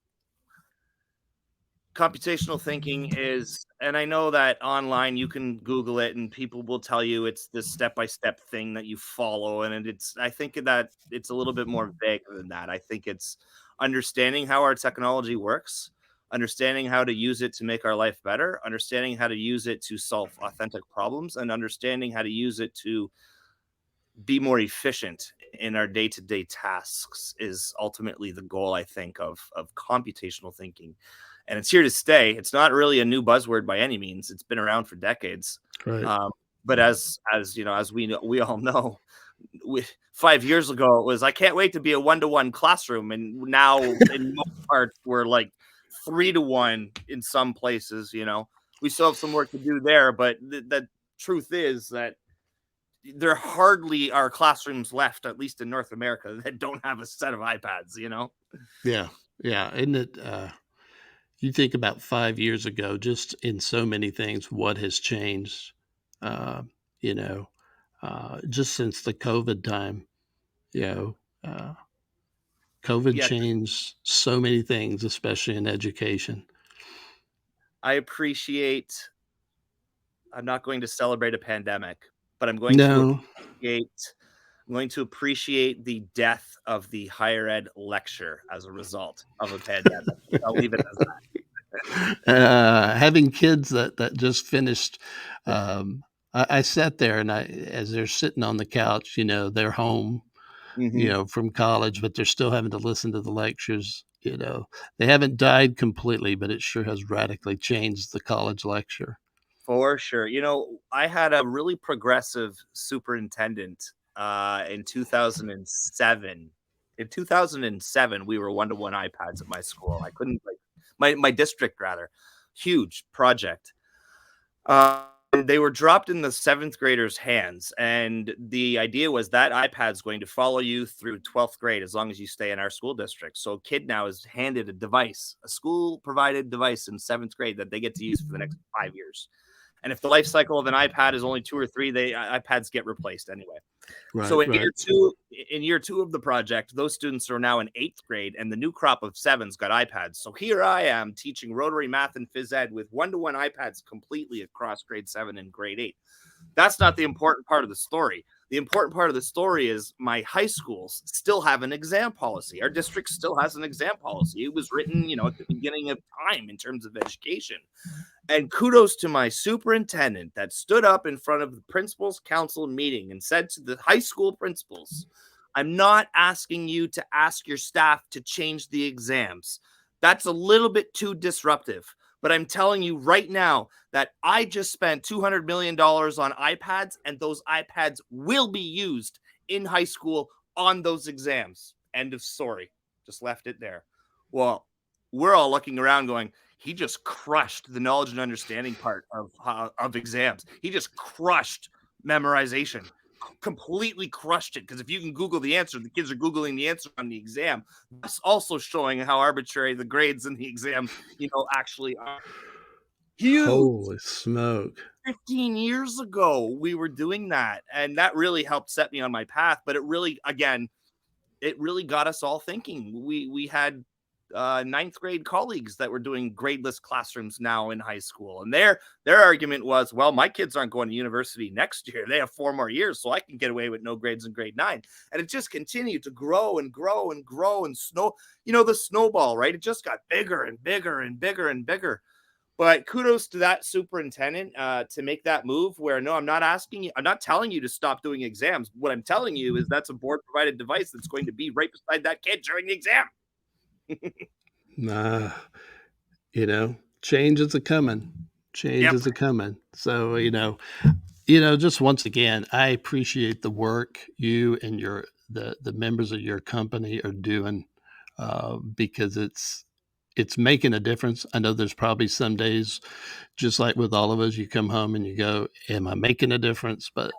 computational thinking is, and I know that online you can Google it and people will tell you it's this step by step thing that you follow. And I think that it's a little bit more vague than that. I think it's understanding how our technology works, understanding how to use it to make our life better, understanding how to use it to solve authentic problems, and understanding how to use it to be more efficient in our day-to-day tasks is ultimately the goal, I think, of computational thinking. And it's here to stay. It's not really a new buzzword by any means. It's been around for decades. Right. um, but as you know, as we all know, 5 years ago it was, I can't wait to be a one-to-one classroom, and now in most parts we're like 3-to-1 in some places. We still have some work to do there, but the truth is that there hardly are classrooms left, at least in North America, that don't have a set of iPads. Yeah. Yeah. Isn't it? You think about 5 years ago, just in so many things, what has changed, uh, you know, just since the COVID time, you know, uh, COVID Yeah, changed so many things, especially in education. I appreciate. I'm not going to celebrate a pandemic, but No, appreciate I'm going to appreciate the death of the higher ed lecture as a result of a pandemic. I'll leave it as having kids that just finished, um, I sat there and as they're sitting on the couch, they're home, that. Mhm. from college, but they're still having to listen to the lectures. They haven't died completely, but it sure has radically changed the college lecture. For sure. I had a really progressive superintendent in 2007. In 2007, we were one-to-one iPads at my school. I couldn't, like, my district rather. Huge project. They were dropped in the 7th graders' hands, and the idea was that iPad's going to follow you through 12th grade as long as you stay in our school district. So a kid now is handed a device, a school-provided device in 7th grade that they get to use for the next 5 years. And if the life cycle of an iPad is only 2 or 3, iPads get replaced anyway. Right, So right. in year 2 of the project, those students are now in 8th grade, and the new crop of 7s got iPads. So here I am teaching rotary math and phys ed with one-to-one iPads completely across grade 7 and grade 8. That's not the important part of the story. The important part of the story is my high schools still have an exam policy. Our district still has an exam policy. It was written, at the beginning of time in terms of education. And kudos to my superintendent that stood up in front of the principal's council meeting and said to the high school principals, I'm not asking you to ask your staff to change the exams. That's a little bit too disruptive. But I'm telling you right now that I just spent $200 million on iPads, and those iPads will be used in high school on those exams. End of story. Just left it there. Well, we're all looking around going, he just crushed the knowledge and understanding part of exams. He just crushed memorization, completely crushed it. Because if you can Google the answer, the kids are Googling the answer on the exam. That's also showing how arbitrary the grades in the exam, actually are. Huge. Holy smoke. 15 years ago, we were doing that. And that really helped set me on my path. But it really, again, it really got us all thinking. We had ninth grade colleagues that were doing gradeless classrooms now in high school, and their argument was, well, my kids aren't going to university next year; they have 4 more years, so I can get away with no grades in grade 9. And it just continued to grow and grow and grow and the snowball, right? It just got bigger and bigger and bigger and bigger. But kudos to that superintendent to make that move where no, I'm not asking you, I'm not telling you to stop doing exams. What I'm telling you is that's a board provided device that's going to be right beside that kid during the exam. Nah, change is a coming. Change Yep. is a coming. So, just once again, I appreciate the work you and the members of your company are doing, because it's making a difference. I know there's probably some days, just like with all of us, you come home and you go, "Am I making a difference?" But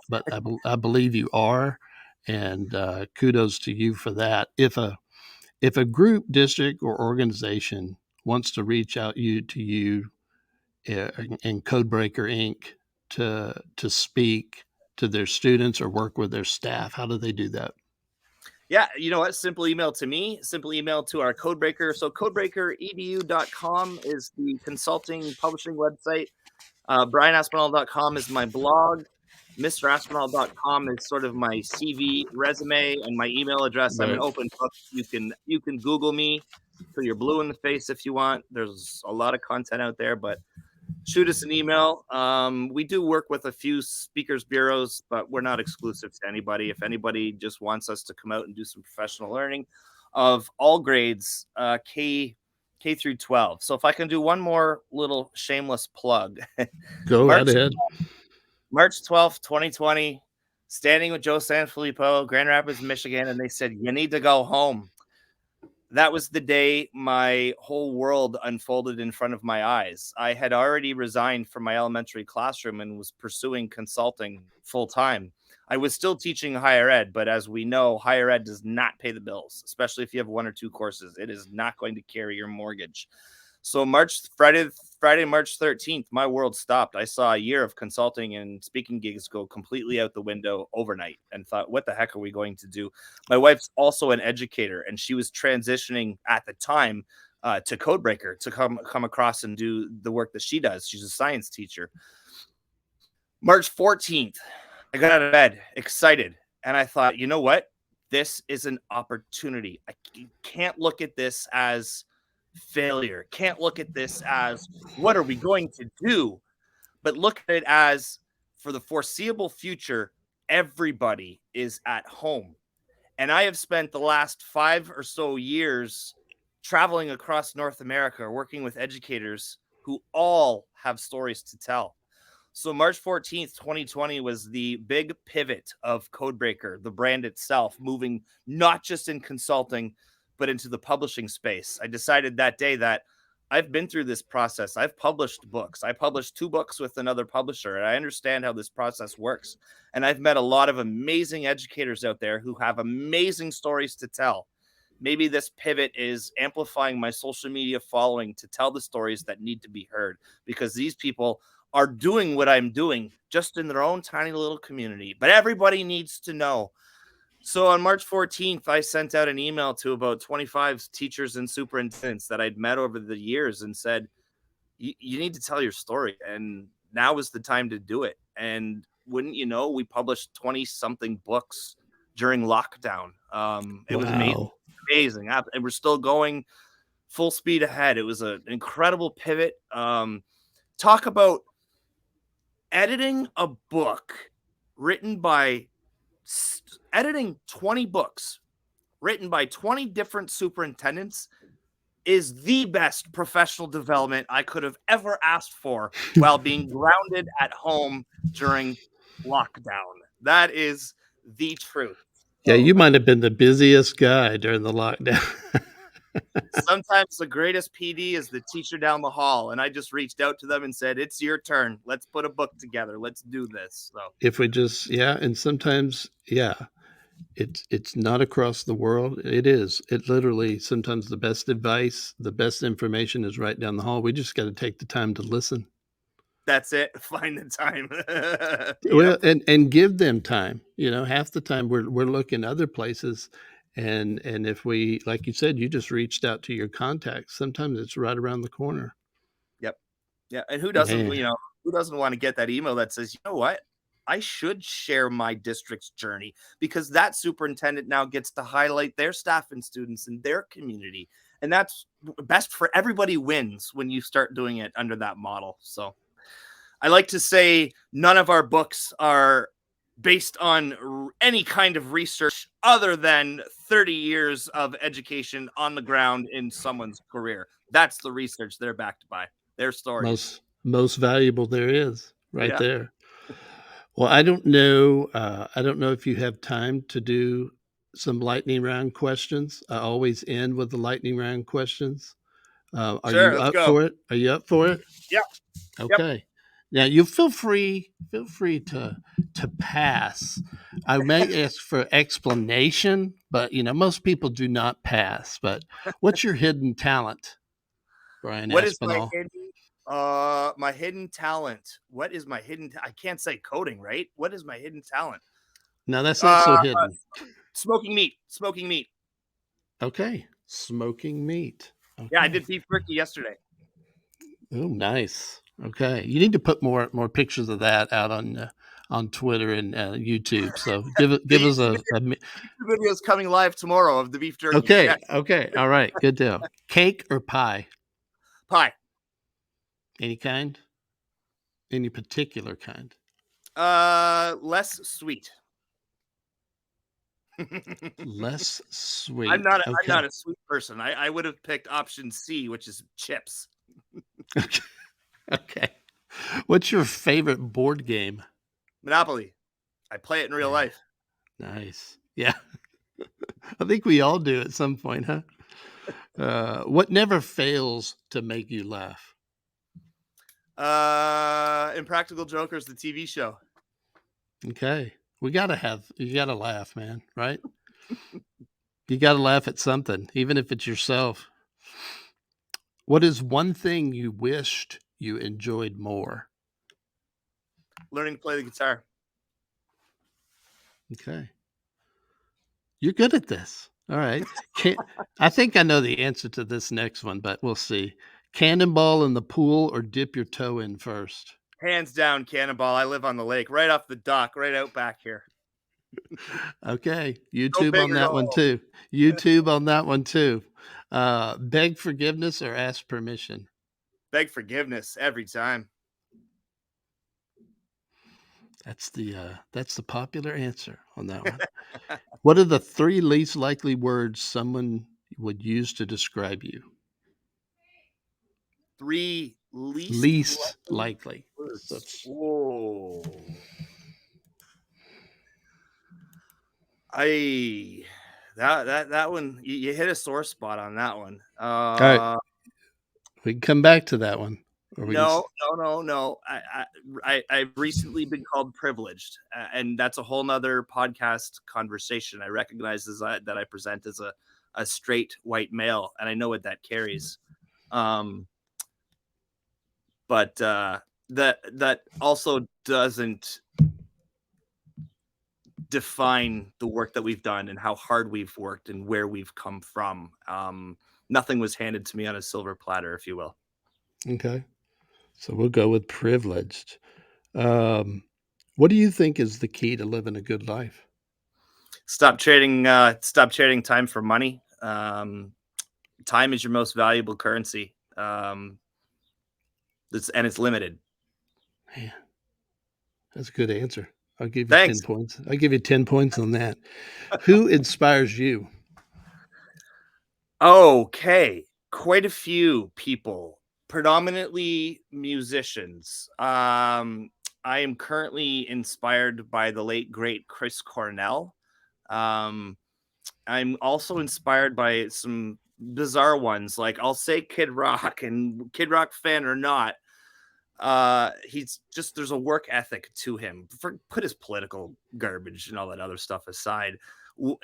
I believe you are, and kudos to you for that. If a group, district, or organization wants to reach out to you and Codebreaker Inc. to speak to their students or work with their staff, how do they do that? Yeah, you know what? Simple email to me, simple email to our Codebreaker. So codebreakeredu.com is the consulting publishing website. BrianAspinall.com is my blog. MrAspinall.com is sort of my CV resume and my email address. I'm an Right. open book. You can Google me till you're blue in the face if you want. There's a lot of content out there, but shoot us an email. We do work with a few speakers bureaus, but we're not exclusive to anybody. If anybody just wants us to come out and do some professional learning of all grades, K through 12. So if I can do one more little shameless plug, Go right March ahead. March 12th, 2020, standing with Joe Sanfilippo, Grand Rapids, Michigan, and they said, "You need to go home." That was the day my whole world unfolded in front of my eyes. I had already resigned from my elementary classroom and was pursuing consulting full time. I was still teaching higher ed, but as we know, higher ed does not pay the bills, especially if you have 1 or 2 courses. It is not going to carry your mortgage. So Friday, March 13th, my world stopped. I saw a year of consulting and speaking gigs go completely out the window overnight and thought, what the heck are we going to do? My wife's also an educator, and she was transitioning at the time to Codebreaker to come across and do the work that she does. She's a science teacher. March 14th, I got out of bed excited, and I thought, you know what? This is an opportunity. I can't look at this as failure. Can't look at this as what are we going to do? But look at it as for the foreseeable future, everybody is at home. And I have spent the last 5 or so years traveling across North America, working with educators who all have stories to tell. So March 14th, 2020 was the big pivot of Codebreaker, the brand itself, moving not just in consulting, but into the publishing space. I decided that day that I've been through this process. I've published books. I published 2 books with another publisher, and I understand how this process works. And I've met a lot of amazing educators out there who have amazing stories to tell. Maybe this pivot is amplifying my social media following to tell the stories that need to be heard because these people are doing what I'm doing just in their own tiny little community. But everybody needs to know. So on March 14th, I sent out an email to about 25 teachers and superintendents that I'd met over the years and said, you need to tell your story. And now is the time to do it. And wouldn't you know, we published 20 something books during lockdown. It was amazing. Wow. Amazing. And we're still going full speed ahead. It was an incredible pivot. Talk about editing a book written by editing 20 books written by 20 different superintendents is the best professional development I could have ever asked for while being grounded at home during lockdown. That is the truth. Yeah, So you might have been the busiest guy during the lockdown. sometimes the greatest PD is the teacher down the hall. And I just reached out to them and said, it's your turn. Let's put a book together. Let's do this. So If we just, yeah, and sometimes, yeah, it's not across the world. It is. It literally, sometimes the best advice, the best information is right down the hall. We just got to take the time to listen. That's it. Find the time. Well, Yep. and give them time. You know, half the time we're looking other places, and if we, like you said, you just reached out to your contacts. Sometimes it's right around the corner. Yep. Yeah, and who doesn't, Man, who doesn't want to get that email that says, "You know what? I should share my district's journey," because that superintendent now gets to highlight their staff and students in their community. And that's best for everybody wins when you start doing it under that model. So I like to say none of our books are based on any kind of research other than 30 years of education on the ground in someone's career. That's the research they're backed by, their stories. most valuable there is, right Yeah, there. Well, I don't know. I don't know if you have time to do some lightning round questions. I always end with the lightning round questions. Are sure. you Let's up go. for it? Are you up for it? Yep. Yep. Okay. Now you feel free to pass. I may ask for explanation, but most people do not pass. But what's your hidden talent, Brian What is Aspinall? my hidden talent? What is my I can't say coding, right? What is my hidden talent? No, that's not Uh so hidden. Smoking meat. Smoking meat. Okay. Smoking meat. Yeah, I Okay. did beef jerky yesterday. Oh, nice. Okay. You need to put more pictures of that out on Twitter and YouTube. So The give us YouTube video is coming live tomorrow of the beef jerky. okay. Yes. Okay. All right. Good deal. Cake or pie? Pie. Any kind? Any particular kind? Less sweet. Less I'm sweet. not I'm not Okay. a sweet person. I would have picked option C, which is chips. Okay. Okay. What's your favorite board game? Monopoly. I play it in real Yeah. life. Nice. Yeah. I think we all do at some point, huh? What never fails to make you laugh? Impractical Jokers, the TV show. Okay. You gotta laugh, man, right? You gotta laugh at something, even if it's yourself. What is one thing you wished you enjoyed more? Learning to play the guitar. Okay. You're good at this. All right. Can I think I know the answer to this next one, but we'll see. Cannonball in the pool or dip your toe in first? Hands down, Cannonball. I live on the lake, right off the dock, right out back here. Okay. Go YouTube big on or that go one home. too. YouTube on that one too. Beg forgiveness or ask permission? Beg forgiveness every time. That's the popular answer on that one. What are the 3 least likely words someone would use to describe you? Three least Least likely likely. So words. it's Whoa. I that one you hit a sore spot on that one. all right, we can come back to that one, or we can No, no, no, no. I've recently been called privileged, and that's a whole nother podcast conversation. I recognize that I present as a straight white male, and I know what that carries. Um, but that also doesn't define the work that we've done and how hard we've worked and where we've come from. Nothing was handed to me on a silver platter, if you will. okay. So we'll go with privileged. Um, what do you think is the key to living a good life? Stop trading time for money. Time is your most valuable currency. It's limited. Man, that's a good answer. I'll give you 10 Thanks. points. I'll give you 10 points on that. Who inspires you? Okay, quite a few people, predominantly musicians. I am currently inspired by the late great Chris Cornell. Um, I'm also inspired by some bizarre ones, like I'll say Kid Rock, and Kid Rock fan or not, he's just there's a work ethic to him. Put his political garbage and all that other stuff aside.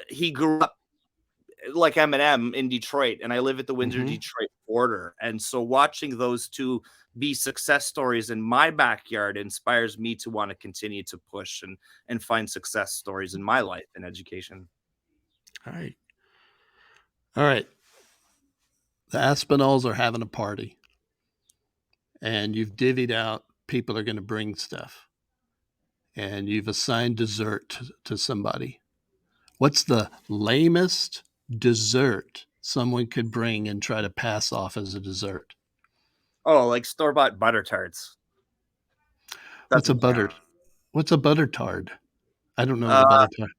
He grew up like Eminem in Detroit, and I live at the Windsor Mhm. Detroit order. And so watching those two be success stories in my backyard inspires me to want to continue to push and find success stories in my life and education. All right. All right. The Aspinalls are having a party, and you've divvied out people are going to bring stuff, and you've assigned dessert to somebody. What's the lamest dessert someone could bring and try to pass off as a dessert? Oh, like store-bought butter tarts. What's a Doesn't butter? count. What's a butter tart? I don't know what a Uh, butter tart.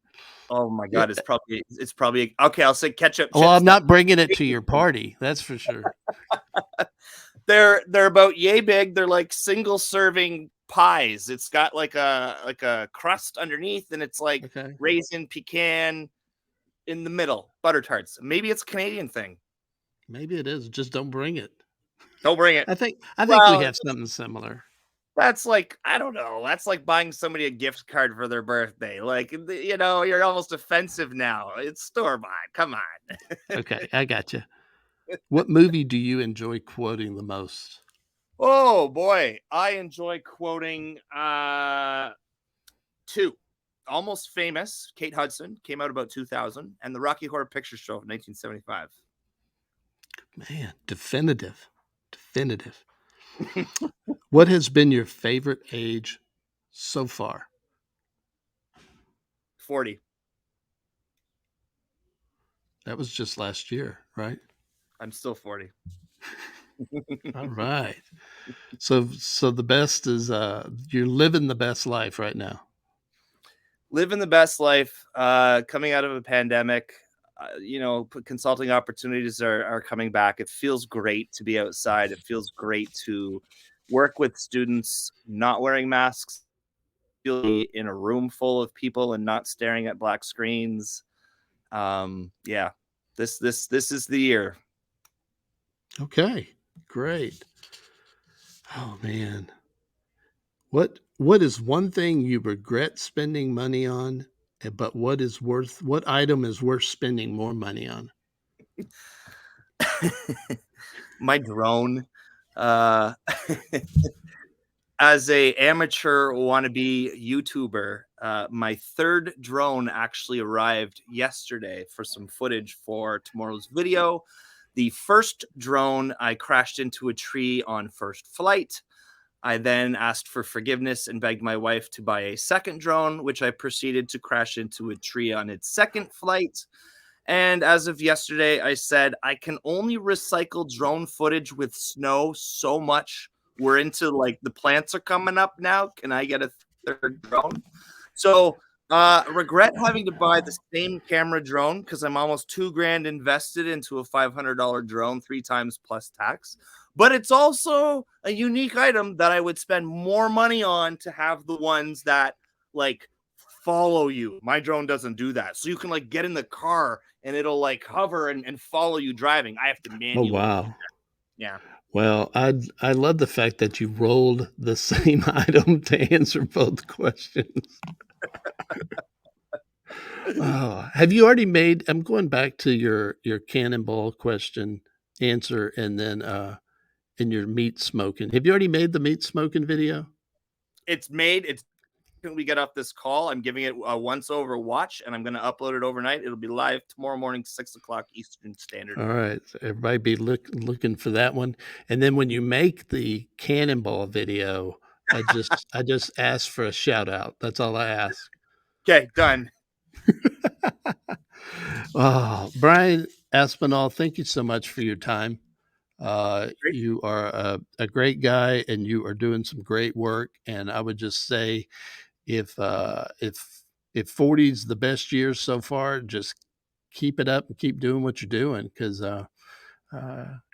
oh my Yeah. God, it's probably okay. I'll say ketchup Well, chips. I'm not bringing it to your party. That's for sure. They're about yay big. They're like single serving pies. It's got like a crust underneath, and it's like Okay. raisin pecan in the middle. Butter tarts. Maybe it's a Canadian thing. Maybe it is. Just don't bring it. Don't bring it. I think we Well, have something similar. that's like, I don't know. That's like buying somebody a gift card for their birthday. Like, you're almost offensive now. It's store bought. Come on. Okay, I got you. What movie do you enjoy quoting the most? Oh boy, I enjoy quoting two. Almost Famous, Kate Hudson, came out about 2000, and the Rocky Horror Picture Show of 1975. Man, definitive. Definitive. What has been your favorite age so far? 40. That was just last year, right? I'm still 40. All right. So the best is you're living the best life right now. Living the best life, coming out of a pandemic. Consulting opportunities are coming back. It feels great to be outside. It feels great to work with students not wearing masks, feel in a room full of people and not staring at black screens. Yeah, this is the year. Okay. Great. Oh man. What is one thing you regret spending money on, but what item is worth spending more money on? My drone. Uh, as a amateur wannabe YouTuber, my third drone actually arrived yesterday for some footage for tomorrow's video. The first drone, I crashed into a tree on first flight. I then asked for forgiveness and begged my wife to buy a second drone, which I proceeded to crash into a tree on its second flight. And as of yesterday, I said I can only recycle drone footage with snow so much. We're into like the plants are coming up now. Can I get a third drone? So, regret having to buy the same camera drone because I'm almost $2,000 invested into a $500 drone, 3 times plus tax. But it's also a unique item that I would spend more money on to have the ones that like follow you. My drone doesn't do that. So you can like get in the car and it'll like hover and follow you driving. I have to Oh manually. wow. Yeah. Well, I love the fact that you rolled the same item to answer both questions. Oh, have you already made I'm going back to your cannonball question answer and then in your meat smoking. Have you already made the meat smoking video? It's made. It's when we get off this call, I'm giving it a once over watch and I'm going to upload it overnight. It'll be live tomorrow morning, 6 o'clock Eastern Standard. All right. So everybody be looking for that one. And then when you make the cannonball video, I just ask for a shout out. That's all I ask. Okay, done. Oh, Brian Aspinall, thank you so much for your time. Great. You are a great guy, and you are doing some great work. And I would just say, if 40 is the best year so far, just keep it up and keep doing what you're doing because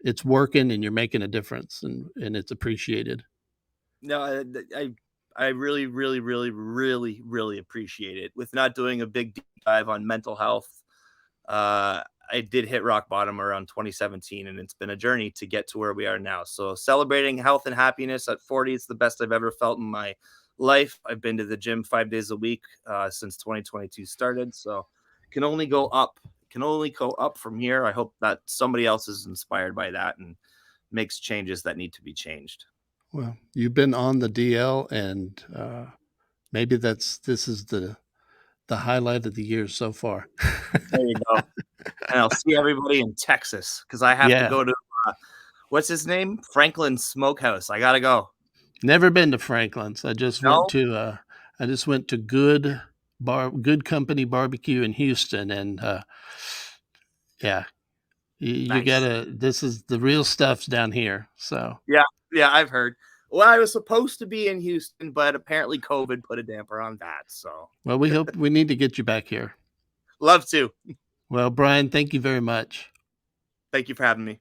it's working and you're making a difference, and it's appreciated. No, I really, really, really, really, really appreciate it. With not doing a big deep dive on mental health, I did hit rock bottom around 2017, and it's been a journey to get to where we are now. So celebrating health and happiness at 40, it's the best I've ever felt in my life. I've been to the gym 5 days a week since 2022 started, so can only go up can only go up from here. I hope that somebody else is inspired by that and makes changes that need to be changed. Well, you've been on the DL, and maybe this is the highlight of the year so far. There you go. And I'll see everybody in Texas because I have to Yeah, go to what's his name? Franklin Smokehouse. I gotta go. never been to Franklin's. No, I just went to Good Company Barbecue in Houston, and yeah, you nice. gotta. This is the real stuff's down here. So, Yeah, yeah, I've heard. Well, I was supposed to be in Houston, but apparently COVID put a damper on that. So well, we need to get you back here. love to. Well, Brian, thank you very much. Thank you for having me.